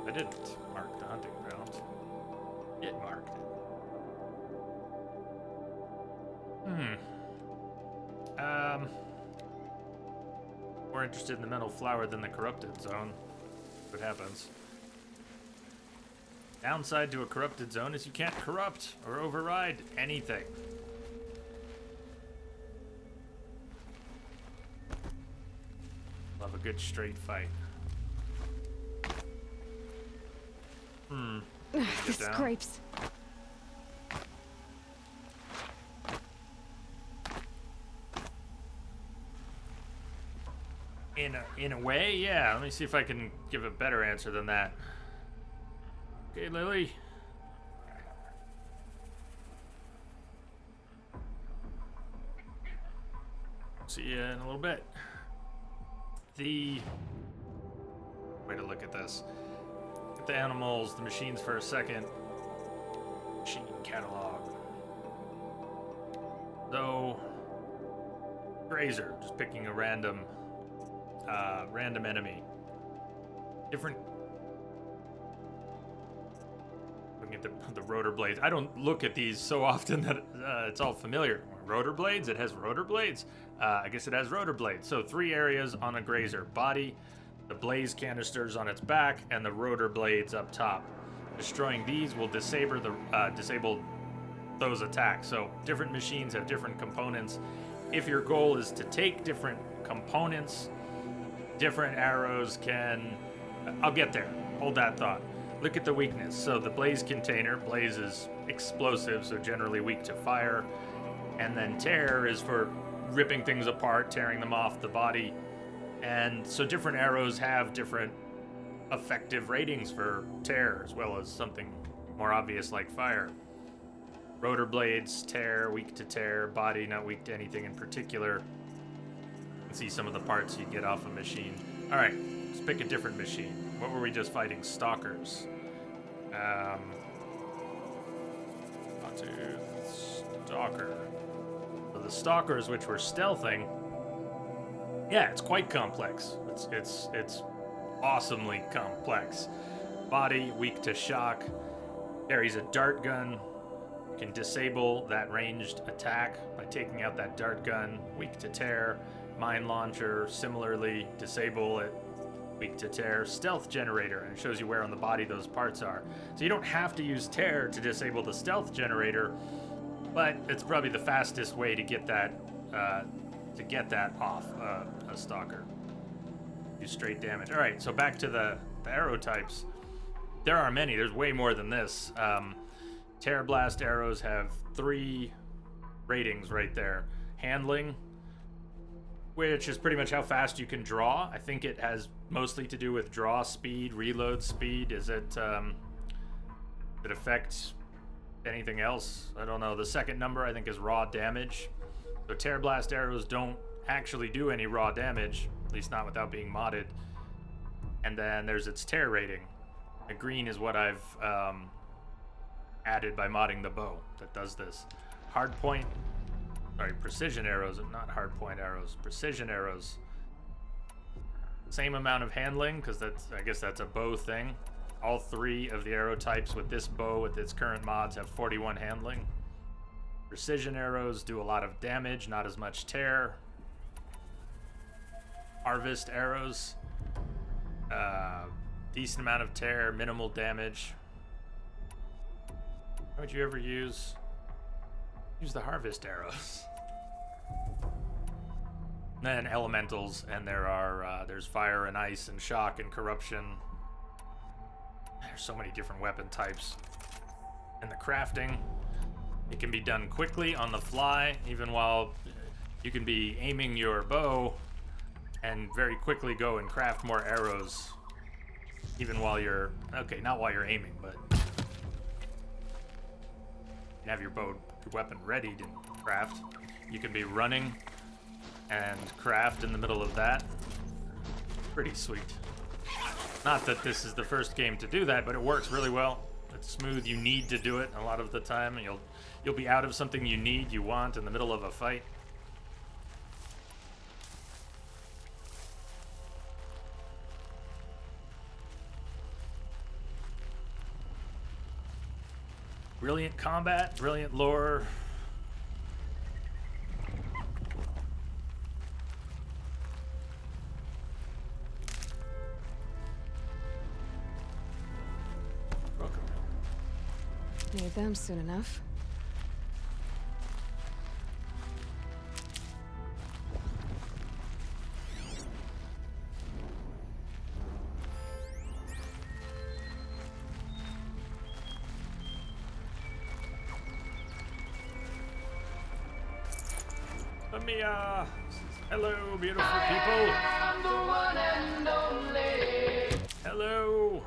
E: didn't mark the hunting ground. It marked it. More interested in the metal flower than the corrupted zone. What happens? Downside to a corrupted zone is you can't corrupt or override anything. Love a good straight fight.
I: The scrapes.
E: In a way, yeah. Let me see if I can give a better answer than that. Okay, Lily. See you in a little bit. The way to look at this. Get the animals, the machines for a second. Machine catalog. So, Grazer, just picking a random enemy. Different. Looking at the rotor blades. I don't look at these so often that it's all familiar. Rotor blades. It has rotor blades. I guess it has rotor blades. So 3 areas on a Grazer: body, the blaze canisters on its back, and the rotor blades up top. Destroying these will disable those attacks. So different machines have different components. If your goal is to take different components, different arrows can... I'll get there. Hold that thought. Look at the weakness. So the blaze container, blaze is explosive, so generally weak to fire. And then tear is for ripping things apart, tearing them off the body. And so different arrows have different effective ratings for tear, as well as something more obvious like fire. Rotor blades, tear, weak to tear, body not weak to anything in particular. You can see some of the parts you get off a machine. All right, let's pick a different machine. What were we just fighting? Stalkers. Stalker. So the stalkers, which were stealthing, yeah, it's quite complex. It's awesomely complex. Body, weak to shock, carries a dart gun. You can disable that ranged attack by taking out that dart gun. Weak to tear. Mine launcher, similarly, disable it. Weak to tear. Stealth generator, and it shows you where on the body those parts are. So you don't have to use tear to disable the stealth generator, but it's probably the fastest way to get that off a stalker. Do straight damage. All right, so back to the arrow types. There are many. There's way more than this. Tear blast arrows have 3 ratings right there. Handling, which is pretty much how fast you can draw. I think it has mostly to do with draw speed, reload speed. Does it affect anything else? I don't know. The second number I think is raw damage. So tear blast arrows don't actually do any raw damage, at least not without being modded. And then there's its tear rating. The green is what I've added by modding the bow that does this. Precision arrows, not hard point arrows. Precision arrows. Same amount of handling, because I guess that's a bow thing. All 3 of the arrow types with this bow, with its current mods, have 41 handling. Precision arrows do a lot of damage, not as much tear. Harvest arrows, decent amount of tear, minimal damage. Why would you ever use the harvest arrows? Then elementals, and there's fire and ice and shock and corruption. There's so many different weapon types. And the crafting, it can be done quickly on the fly, even while you can be aiming your bow and very quickly go and craft more arrows, even while you're, okay, not while you're aiming, but you have your weapon ready to craft. You can be running and craft in the middle of that. Pretty sweet. Not that this is the first game to do that, but it works really well. It's smooth. You need to do it a lot of the time. You'll be out of something you want in the middle of a fight. Brilliant combat, brilliant lore.
I: Need them soon enough.
E: Mia! Hello, beautiful people! Hello!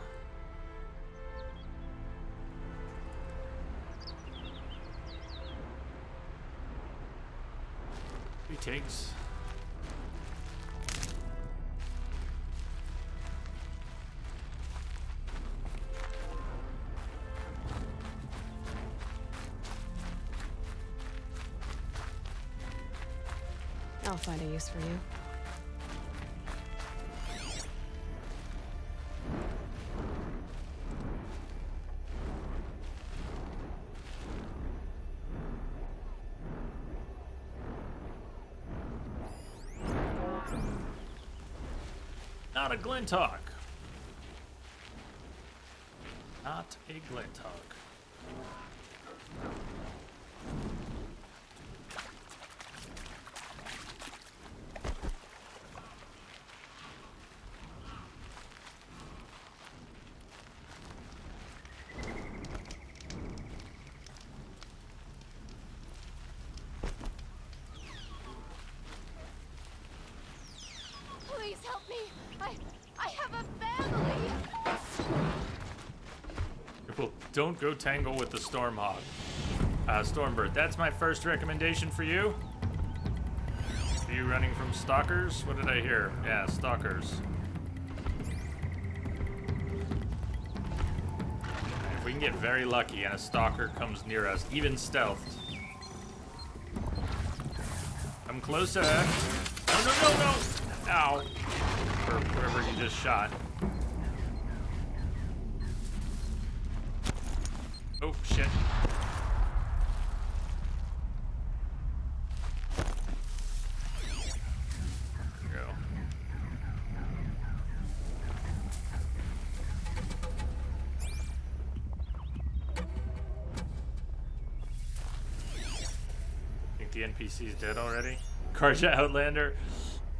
E: Greetings.
I: I'll find a use for you.
E: Not a Glinthawk. Not a Glinthawk.
B: Please help me. I have a family.
E: Well, don't go tangle with the Stormhawk. Stormbird, that's my first recommendation for you. Are you running from stalkers? What did I hear? Yeah, stalkers. If we can get very lucky and a stalker comes near us, even stealthed. Come closer. No, no, no, no! Ow. Or wherever you just shot. Oh, shit. There we go. Think the NPC's dead already? Karja Outlander?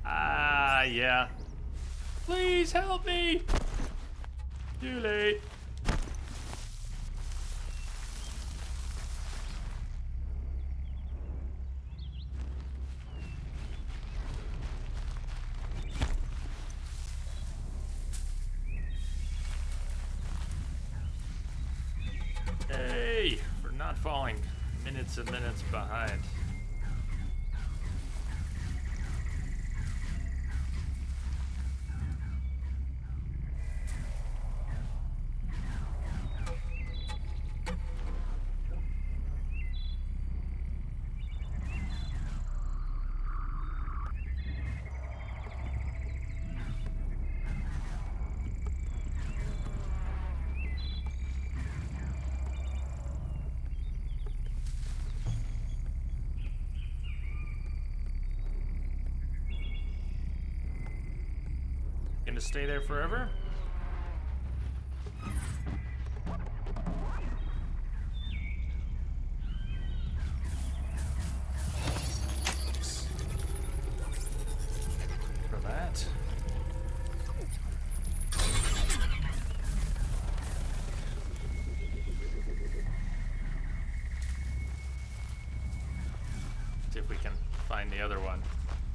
E: Ah, yeah. Please help me! Too late. Hey, for not falling minutes and minutes behind. Gonna stay there forever? See if we can find the other one.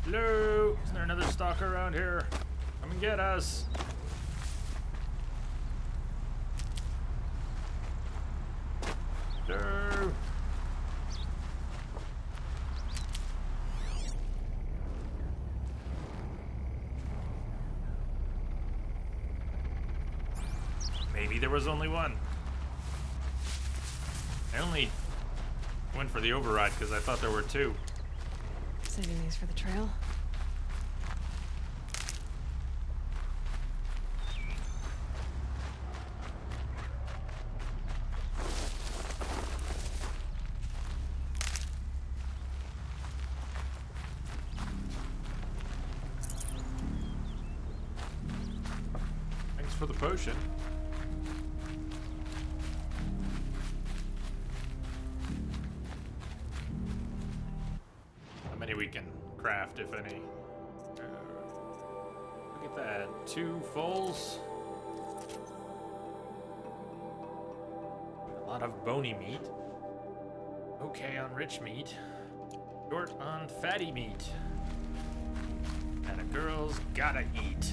E: Hello? Is there another stalker around here? Come and get us. Hello? Maybe there was only one. I only went for the override because I thought there were two.
I: Saving these for the trail.
E: Thanks for the potion. How many we can craft, if any? Look at that. 2 fulls. A lot of bony meat. Okay on rich meat. Short on fatty meat. And a girl's gotta eat.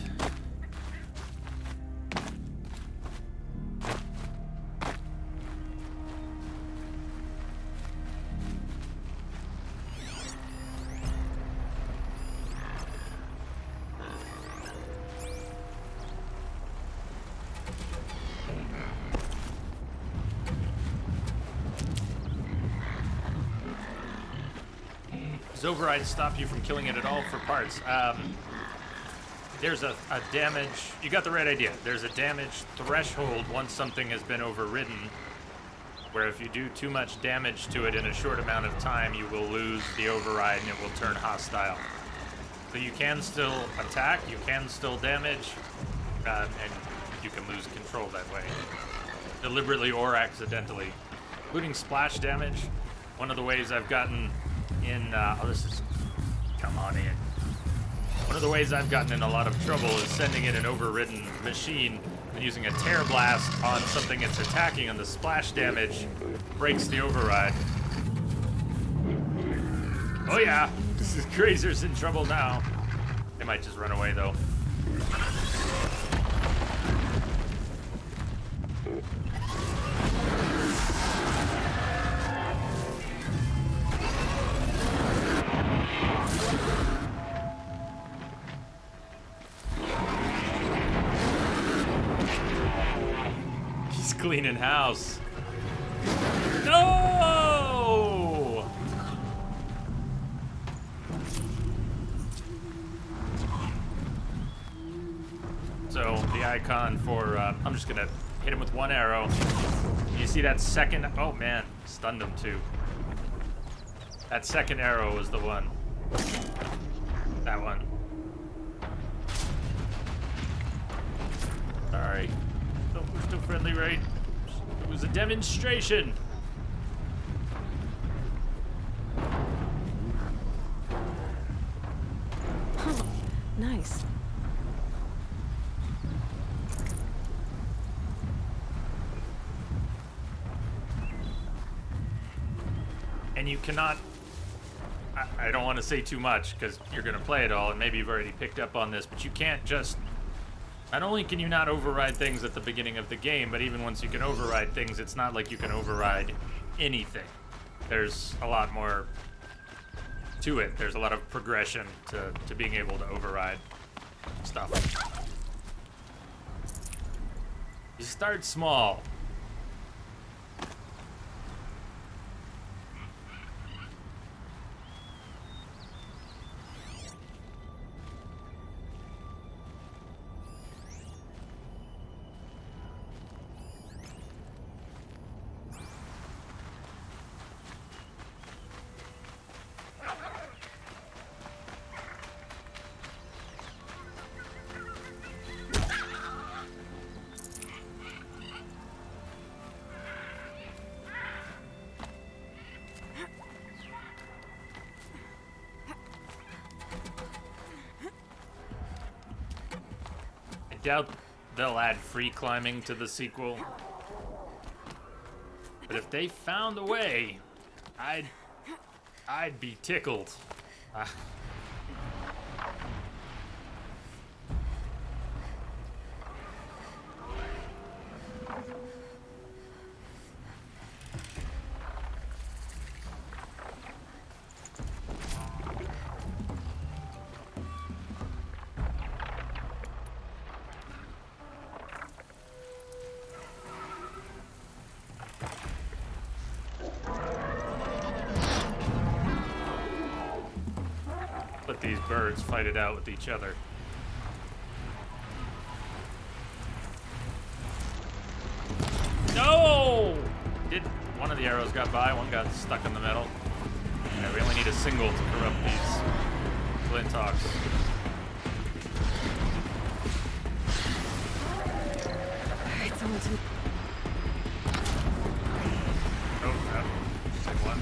E: Does override stop you from killing it at all for parts? There's a damage... You got the right idea. There's a damage threshold once something has been overridden, where if you do too much damage to it in a short amount of time, you will lose the override and it will turn hostile. So you can still attack, you can still damage, and you can lose control that way. Deliberately or accidentally. Including splash damage. One of the ways I've gotten in, come on in. One of the ways I've gotten in a lot of trouble is sending in an overridden machine and using a tear blast on something it's attacking, and the splash damage breaks the override. Oh yeah, Grazer's in trouble now. They might just run away though. Cleaning house. No! So the icon for I'm just gonna hit him with one arrow. You see that second? Oh man, stunned him too. That second arrow was the one. That one. Sorry. We're still friendly, right? It was a demonstration.
I: Oh, nice.
E: And you cannot... I don't want to say too much because you're going to play it all and maybe you've already picked up on this, but you can't just... Not only can you not override things at the beginning of the game, but even once you can override things, it's not like you can override anything. There's a lot more to it. There's a lot of progression to being able to override stuff. You start small. I doubt they'll add free climbing to the sequel. But if they found a way, I'd I'd be tickled. Let these birds fight it out with each other. No! One of the arrows got by, one got stuck in the middle. Yeah, we only need a single to corrupt these Flinthawks.
I: Alright, someone's in.
E: Oh, no. Same one.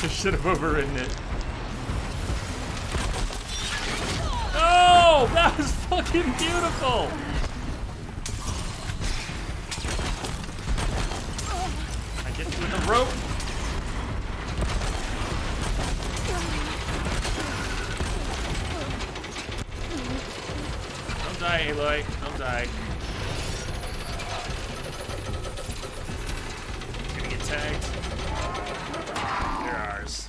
E: Should have overridden it. Oh, that was fucking beautiful. I get you with the rope. Don't die, Aloy. Don't die. Gonna get tagged. They're ours.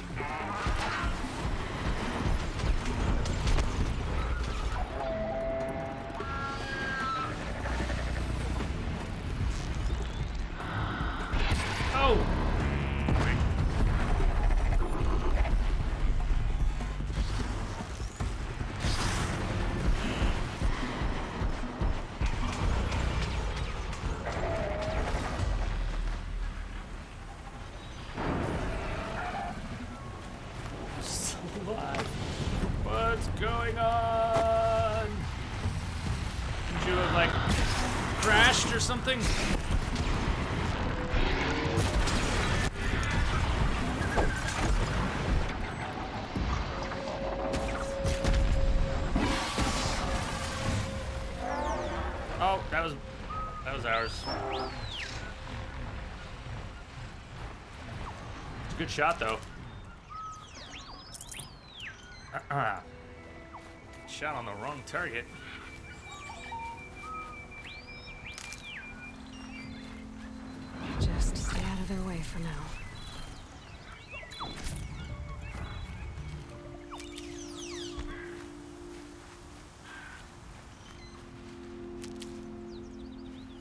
E: Oh! What's going on? Did you have, like, crashed or something? Oh, that was ours. It's a good shot, though. Shot on the wrong target.
I: Just stay out of their way for now.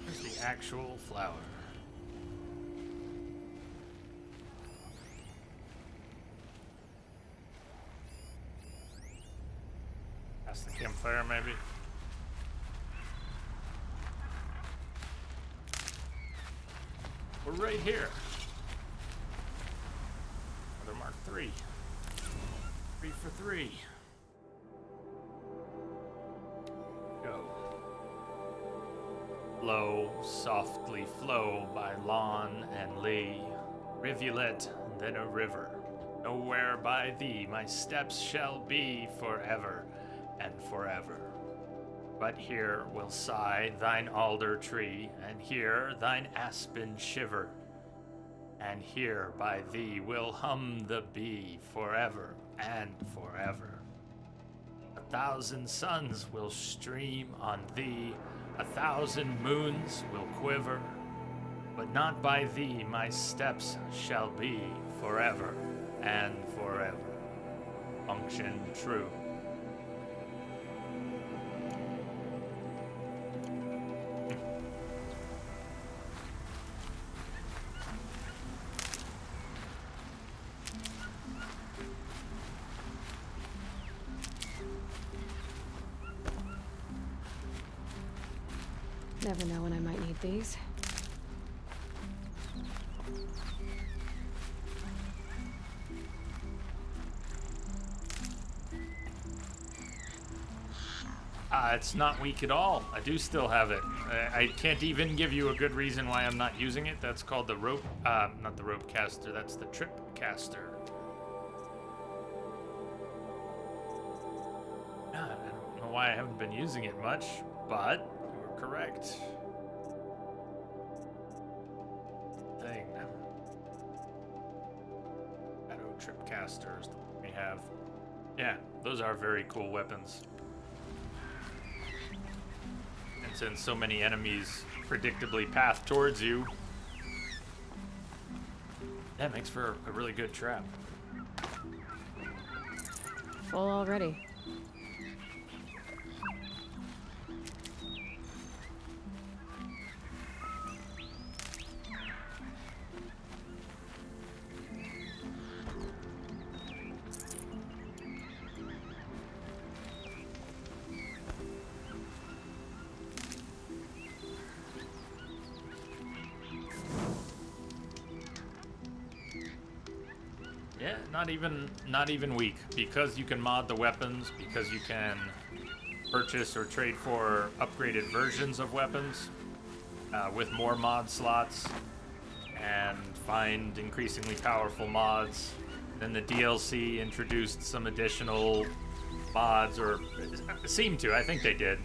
E: There's the actual flower. That's the campfire, maybe. We're right here. Another Mark III. 3 for 3. Go. Flow, softly flow by lawn and lea, rivulet, then a river. Nowhere by thee my steps shall be forever and forever. But here will sigh thine alder tree, and here thine aspen shiver. And here by thee will hum the bee forever and forever. 1,000 suns will stream on thee, 1,000 moons will quiver, but not by thee my steps shall be forever and forever. Function true.
I: Never know when I might need these.
E: It's not weak at all. I do still have it. I can't even give you a good reason why I'm not using it. That's called the rope, not the rope caster, that's the trip caster. I don't know why I haven't been using it much, but you were correct. Thing. Shadow trip casters we have. Yeah, those are very cool weapons. And since so many enemies predictably path towards you, that makes for a really good trap.
I: Full already.
E: Yeah, not even weak, because you can mod the weapons, because you can purchase or trade for upgraded versions of weapons with more mod slots and find increasingly powerful mods. Then the DLC introduced some additional mods, or seemed to, I think they did.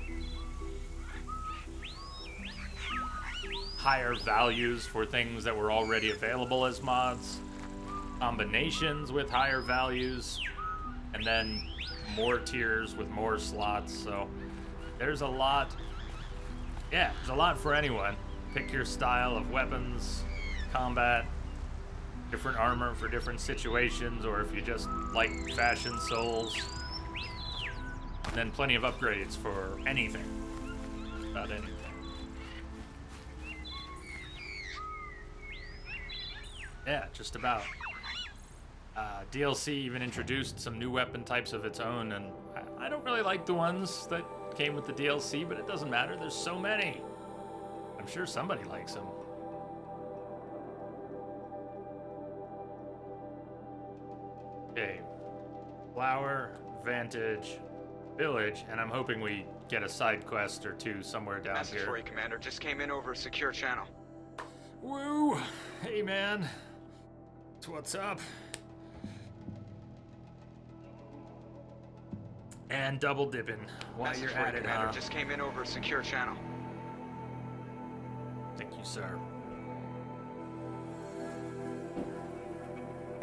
E: Higher values for things that were already available as mods. Combinations with higher values, and then more tiers with more slots. So there's a lot. Yeah, there's a lot for anyone. Pick your style of weapons, combat, different armor for different situations, or if you just like fashion souls. And then plenty of upgrades for anything. About anything. Yeah, just about. DLC even introduced some new weapon types of its own, and I don't really like the ones that came with the DLC, but it doesn't matter. There's so many. I'm sure somebody likes them. Okay. Flower, Vantage, Village, and I'm hoping we get a side quest or two somewhere down
H: Message
E: here.
H: for you, Commander. Just came in over a secure channel.
E: Woo! Hey, man. What's up? And double dipping while
H: Message
E: you're
H: for you,
E: at it,
H: Commander.
E: huh?
H: Just came in over a secure channel.
E: Thank you, sir.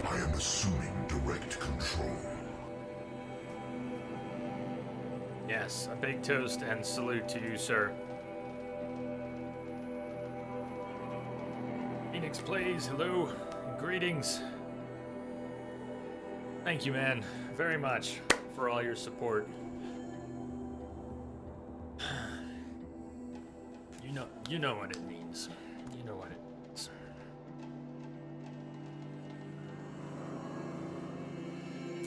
J: I am assuming direct control.
E: Yes, a big toast and salute to you, sir. Phoenix Plays, hello. Greetings. Thank you, man, very much for all your support. You know what it means. You know what it means.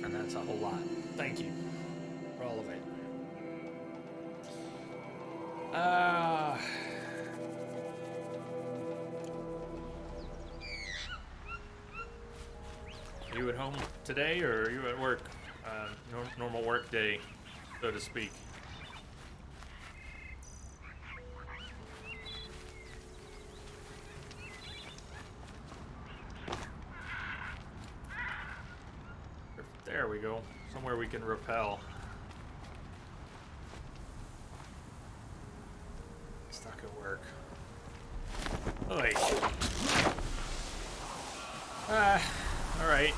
E: And that's a whole lot. Thank you for all of it. Are you at home today, or are you at work? Normal work day, so to speak. There we go. Somewhere we can rappel. Stuck at work. Oi. Alright.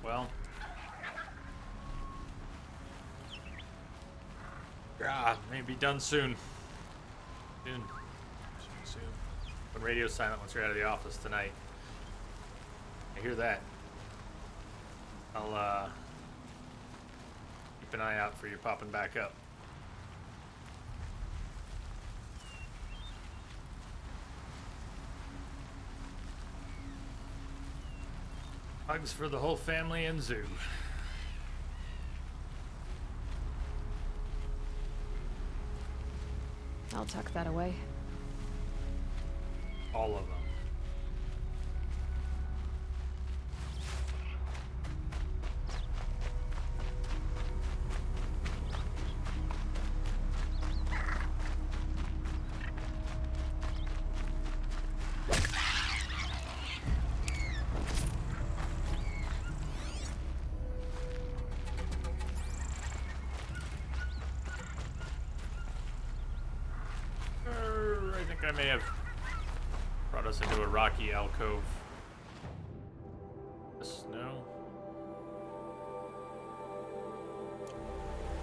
E: Well. Maybe done soon. Soon. When radio's silent once you're out of the office tonight. I hear that. I'll keep an eye out for you popping back up. Hugs for the whole family and zoo.
I: I'll tuck that away.
E: All of them. I may have brought us into a rocky alcove. No.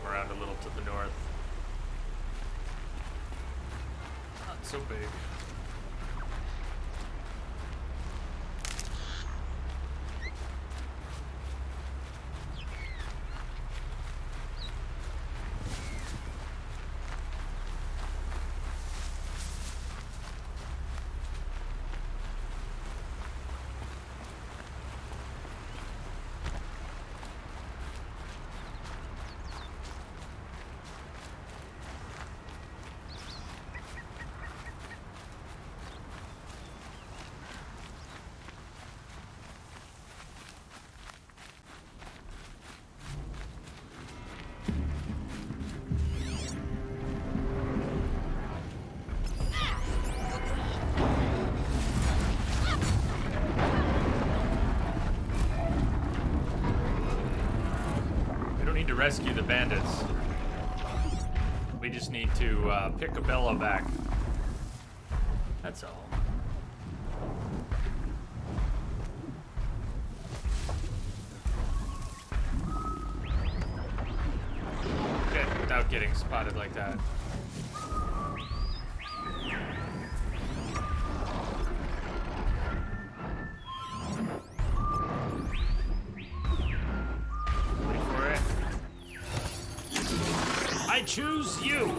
E: Around a little to the north. Not so big. To rescue the bandits. We just need to pick Abella back. That's all. Okay, without getting spotted like that. I choose you,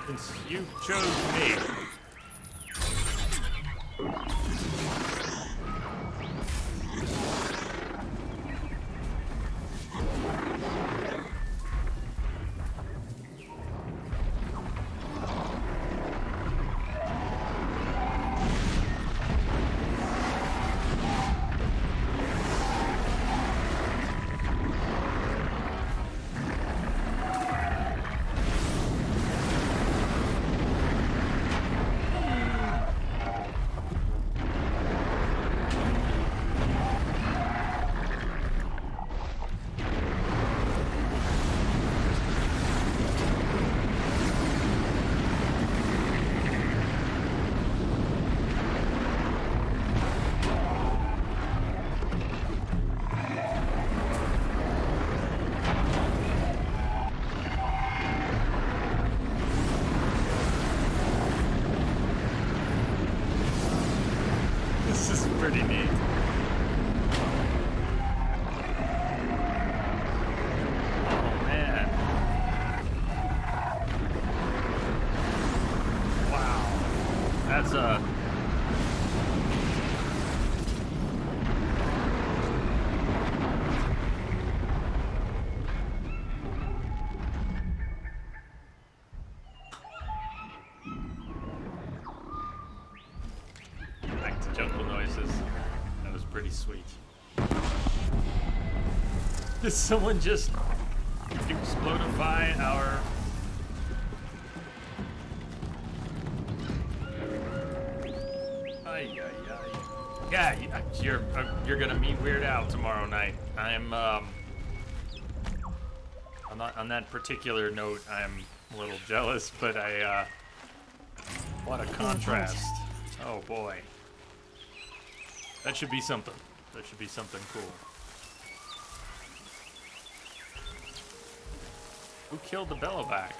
E: since you chose me. Pretty neat. Oh man. Wow. That's a back to jungle noises. That was pretty sweet. Did someone just explodify our... Ay, ay, ay. Yeah, you're gonna meet Weird Al tomorrow night. I'm on that particular note, I'm a little jealous, but what a contrast. Oh boy. That should be something. That should be something cool. Who killed the Bellovac?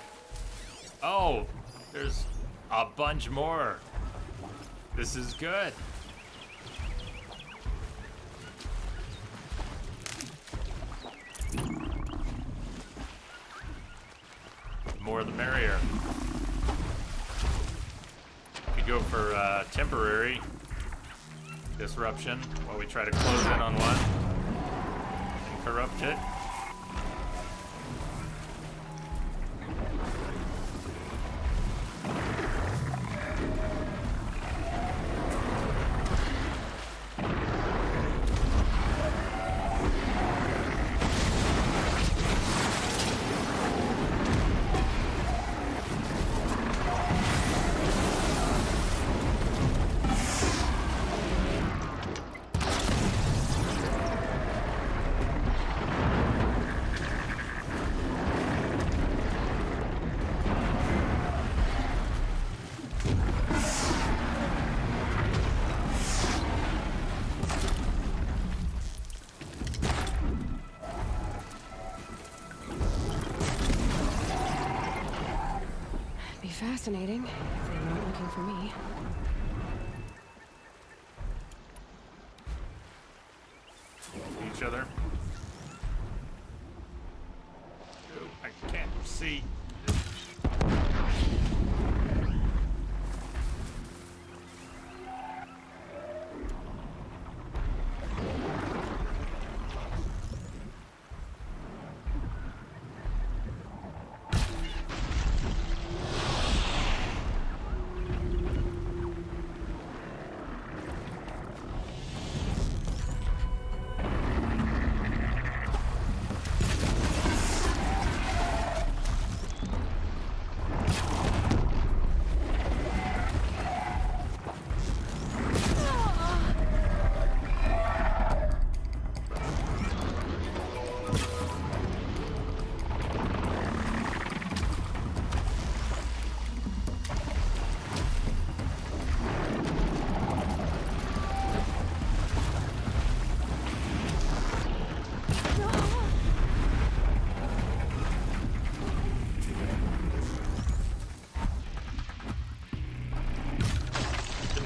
E: Oh, there's a bunch more. This is good. The more the merrier. Could go for temporary disruption while we try to close in on one and corrupt it.
I: fascinating, if they weren't looking for me.
A: Each other. Oh, I can't see.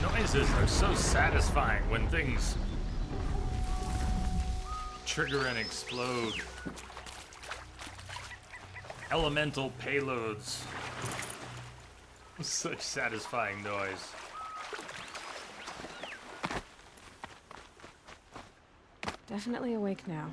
A: Noises are so satisfying when things trigger and explode. Elemental payloads. Such satisfying noise.
I: Definitely awake now.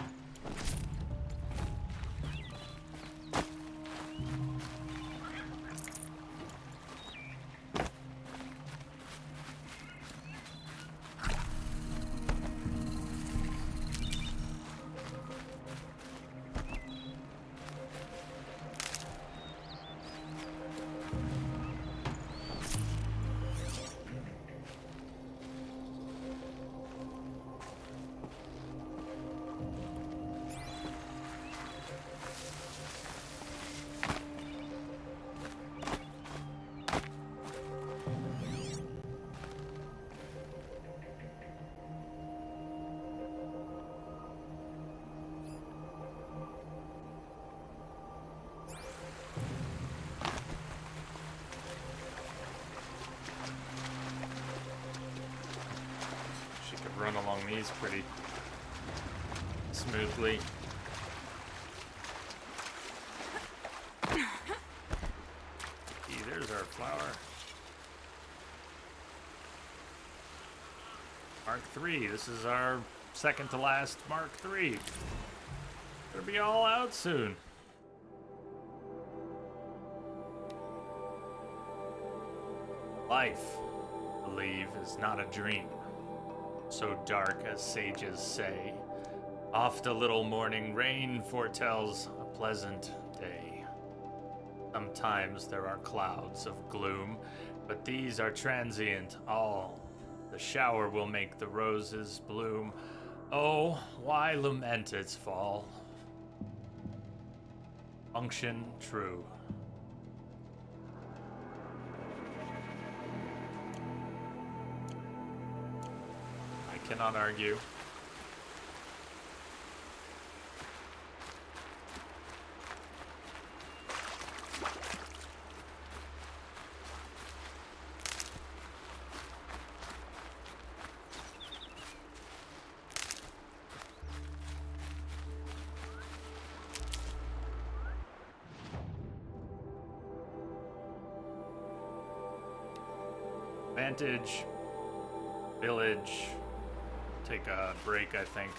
A: Run along these pretty smoothly. There's our flower. Mark III. This is our second to last Mark III. It'll be all out soon. Life, I believe, is not a dream. So dark as sages say, oft a little morning rain foretells a pleasant day. Sometimes there are clouds of gloom, but these are transient all. The shower will make the roses bloom. Oh, why lament its fall? Function true. Cannot argue. Vantage, village. Take a break, I think.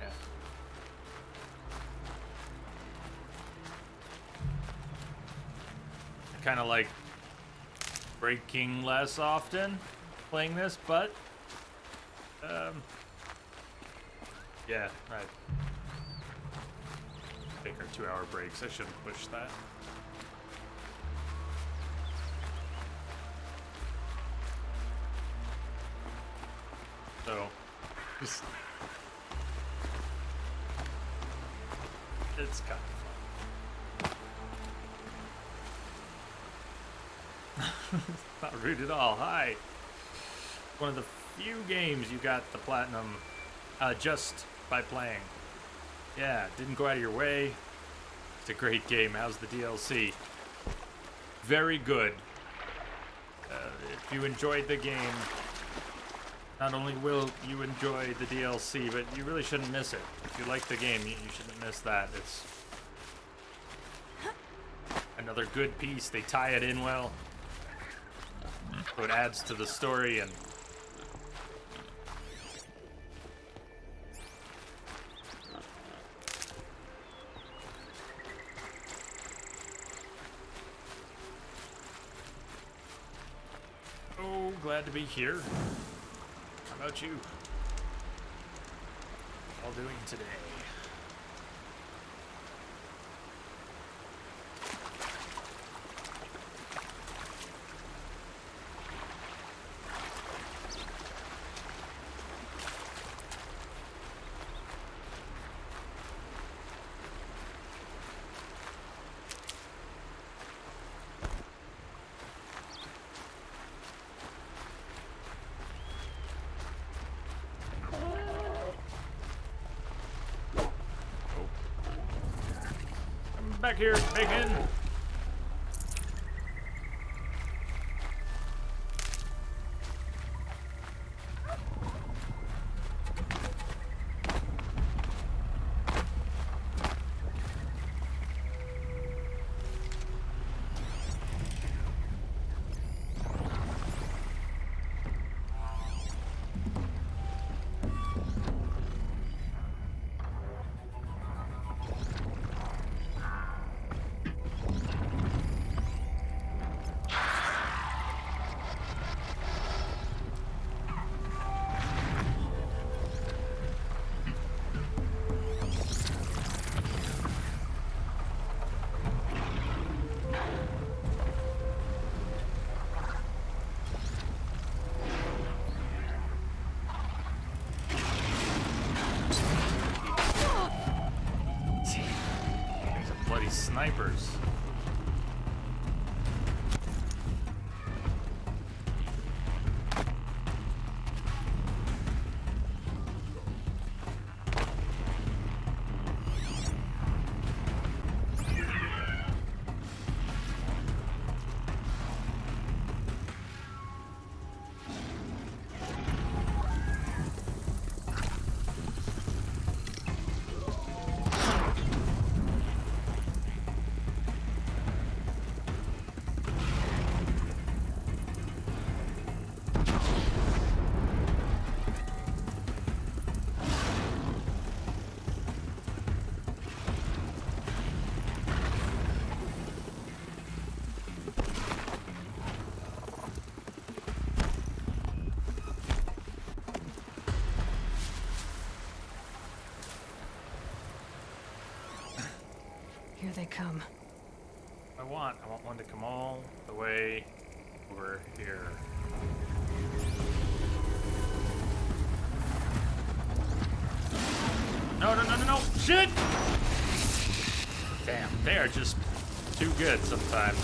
A: Yeah. I kind of like breaking less often playing this, but yeah, I take our 2-hour breaks. I shouldn't push that. So, just, it's kind of fun. Not rude at all. Hi. One of the few games you got the platinum just by playing. Yeah, didn't go out of your way.
E: It's a great game. How's the DLC? Very good. If you enjoyed the game, not only will you enjoy the DLC, but you really shouldn't miss it. If you like the game, you shouldn't miss that. It's another good piece. They tie it in well. So it adds to the story and oh, glad to be here. How about you? All doing today? Back here, bacon. Snipers.
I: Here they come.
E: I want one to come all the way over here. No, no, no, no, no! Shit! Damn, they are just too good sometimes.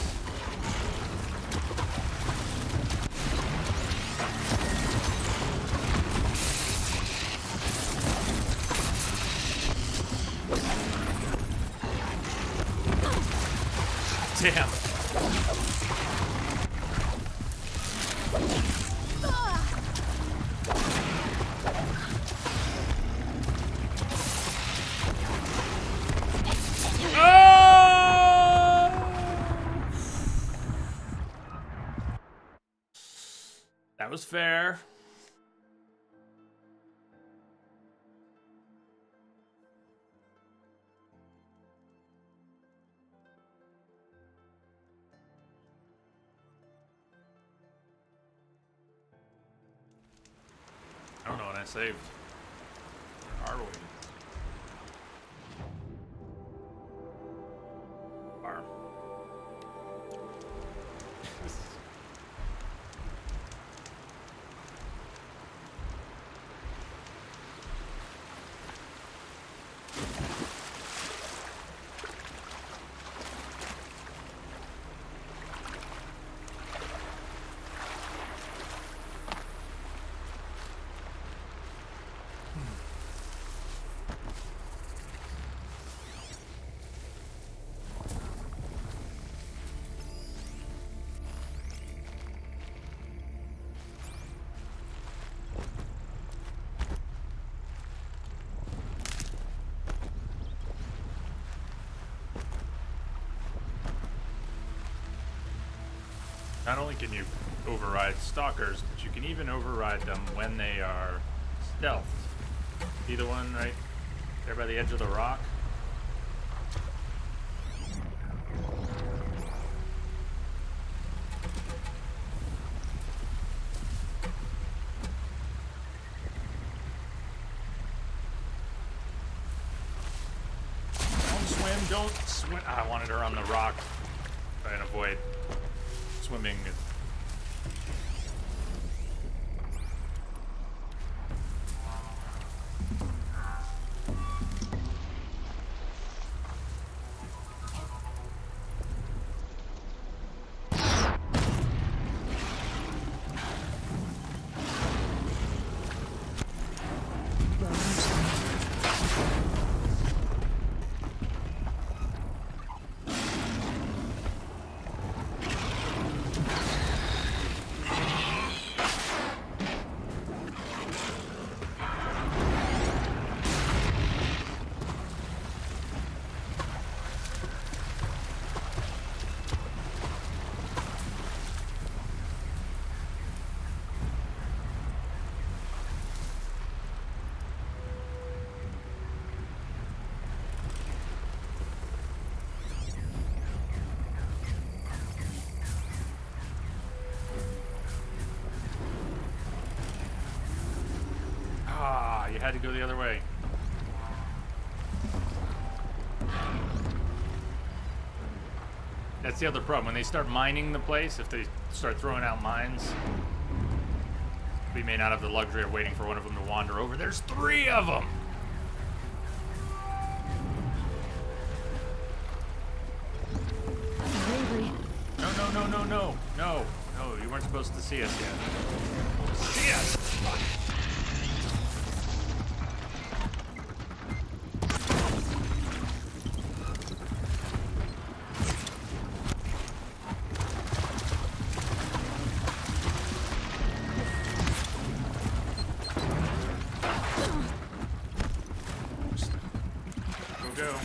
E: Damn. That was fair. I don't know what I saved. Where are we? Farm.
A: Not only can you override stalkers, but you can even override them when they are stealthed. See the one right there by the edge of the rock? Don't swim. I wanted her on the rock. Try and avoid swimming. You had to go the other way. That's the other problem. When they start mining the place, if they start throwing out mines, we may not have the luxury of waiting for one of them to wander over. There's 3 of them! No, you weren't supposed to see us yet. See us! Go.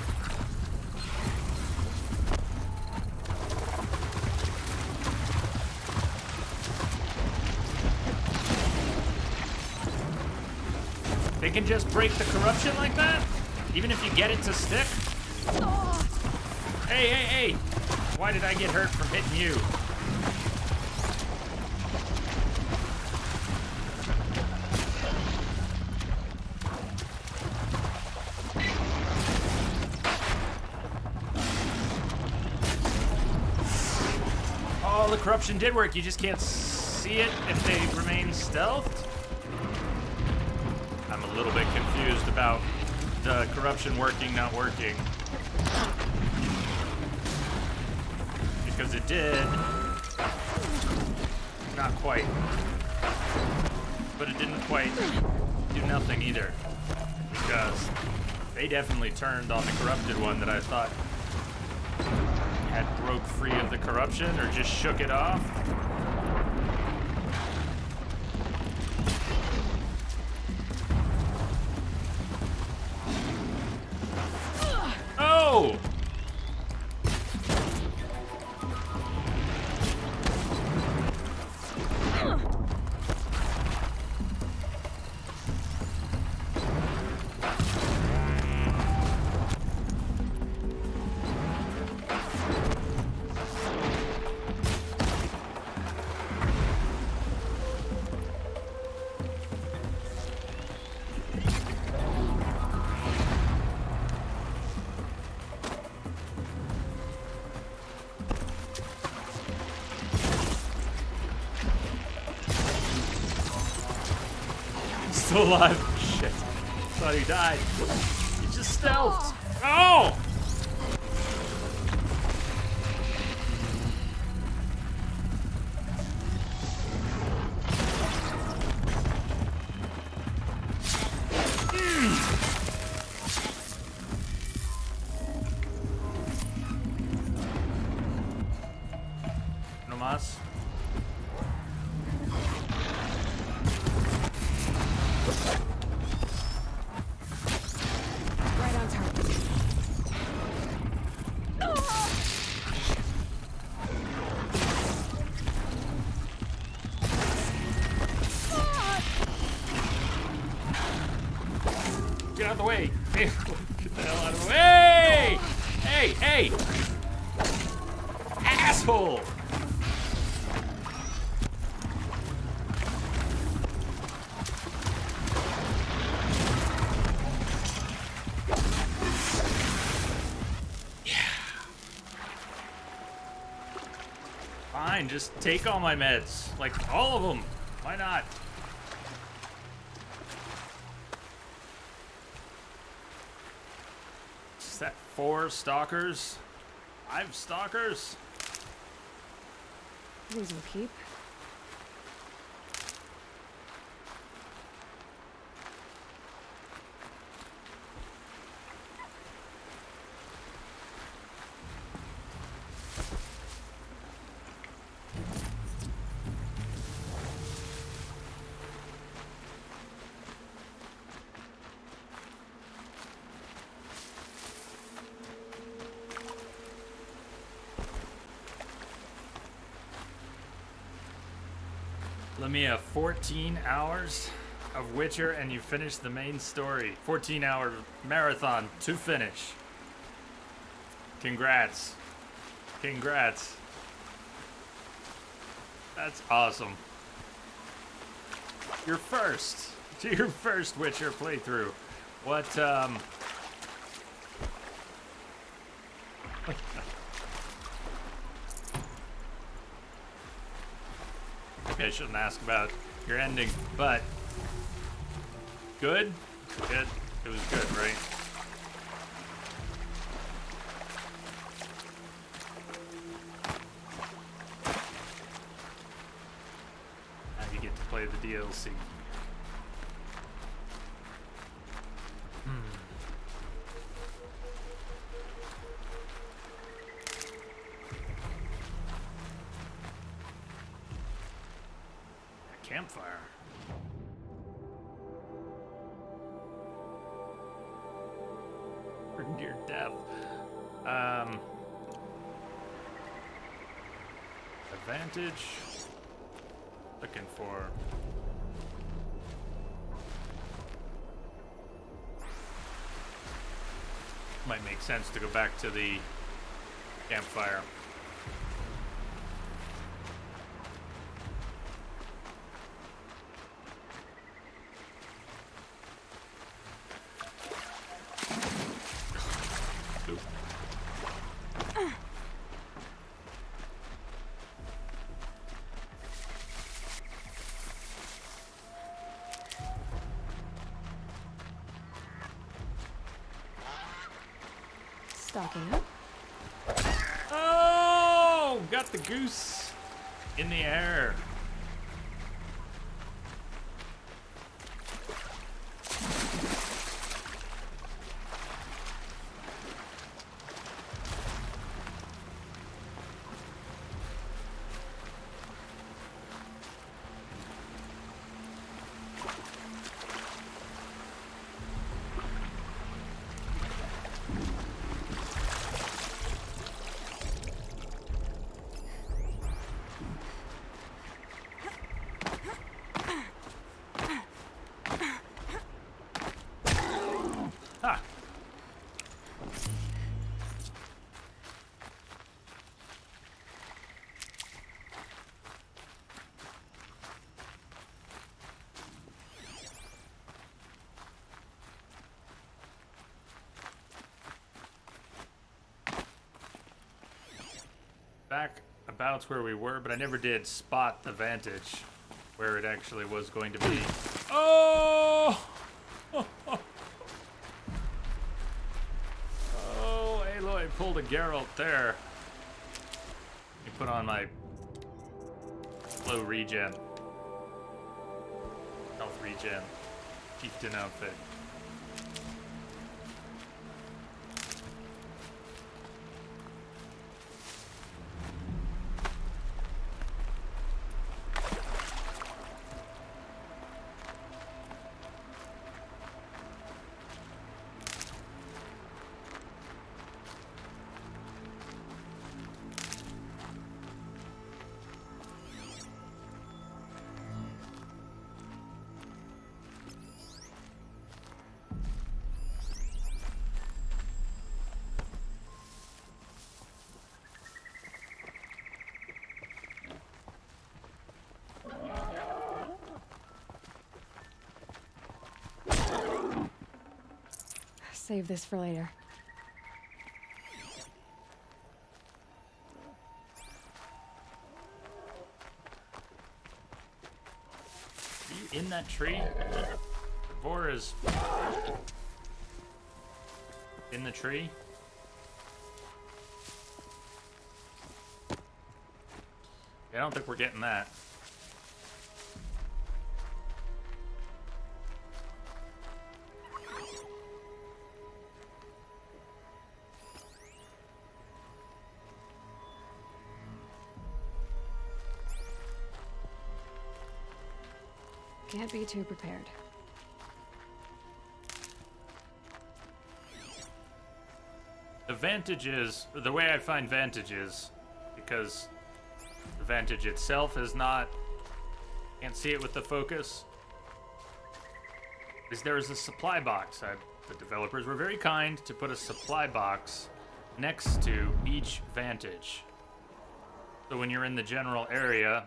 A: They can just break the corruption like that? Even if you get it to stick? Hey! Why did I get hurt from hitting you? Oh, the corruption did work. You just can't see it if they remain stealthed? I'm a little bit confused about the corruption working, not working. Because it did. Not quite. But it didn't quite do nothing either. Because they definitely turned on the corrupted one that I thought had broke free of the corruption or just shook it off. Oh! Still alive. Shit. Thought he died. He just stealthed. Oh! No más.
I: Right on target.
E: Hey! Asshole! Fine, just take all my meds. Like, all of them. Why not? Is that 4 stalkers? 5 stalkers?
I: These will keep.
E: Let me have 14 hours of Witcher and you finish the main story. 14-hour marathon to finish. Congrats. Congrats. That's awesome. Your first Witcher playthrough. What, Maybe I shouldn't ask about your ending, but good? Good. It was good, right? Now you get to play the DLC. Campfire. Near death. Advantage. Looking for. Might make sense to go back to the campfire.
I: Stocking up.
E: Oh, got the goose in the air. Ha! Back about where we were, but I never did spot the vantage where it actually was going to be. Oh! Oh, Aloy pulled a Geralt there. Let me put on my low regen. Health regen. Chieftain outfit.
I: save this for later.
E: Are you in that tree? Vor is in the tree. I don't think we're getting that.
I: Can't be too prepared.
E: The Vantage is, the way I find Vantage is, because the Vantage itself is not, can't see it with the focus, is there is a supply box. The developers were very kind to put a supply box next to each Vantage. So when you're in the general area,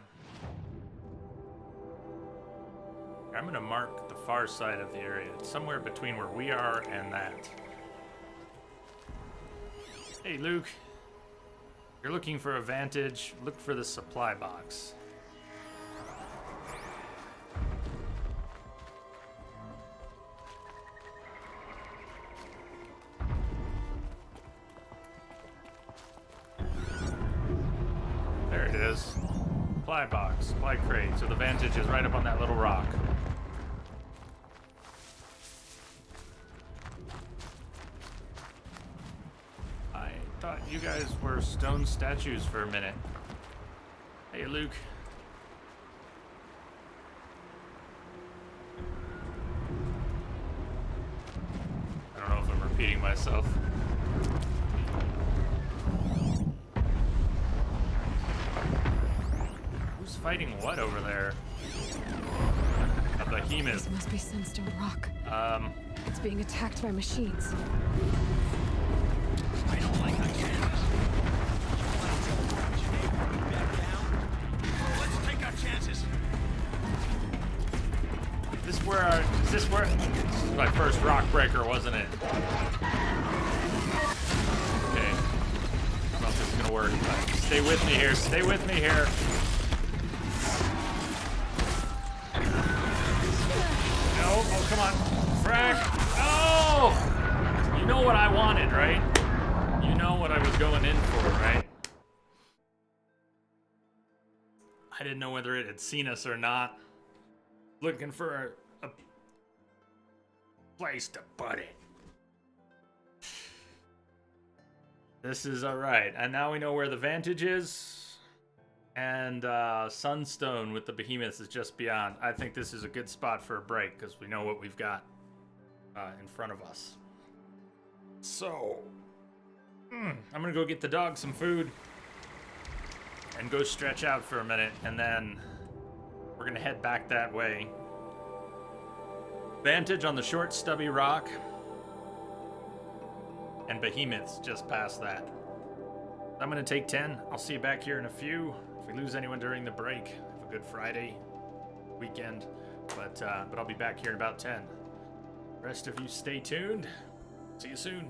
E: I'm gonna mark the far side of the area. It's somewhere between where we are and that. Hey, Luke. You're looking for a Vantage. Look for the supply box. There it is. Supply box, supply crate. So the Vantage is right up on that little rock. Thought you guys were stone statues for a minute. Hey, Luke. I don't know if I'm repeating myself. Who's fighting what over there? A behemoth.
I: This must be Sunstone Rock. It's being attacked by machines.
F: I don't like our chances. Let's take our chances.
E: Is this is my first rock breaker, wasn't it? Okay. I don't know if this is gonna work, but stay with me here. Stay with me here. No, oh come on. Frack. Oh! You know what I wanted, right? You know what I was going in for, right? I didn't know whether it had seen us or not. Looking for a place to put it. This is alright. And now we know where the Vantage is. And Sunstone with the behemoths is just beyond. I think this is a good spot for a break because we know what we've got in front of us. So, I'm gonna go get the dog some food and go stretch out for a minute, and then we're gonna head back that way. Vantage on the short, stubby rock, and behemoths just past that. I'm gonna take 10. I'll see you back here in a few. If we lose anyone during the break, have a good Friday weekend. But I'll be back here in about 10. Rest of you stay tuned. See you soon.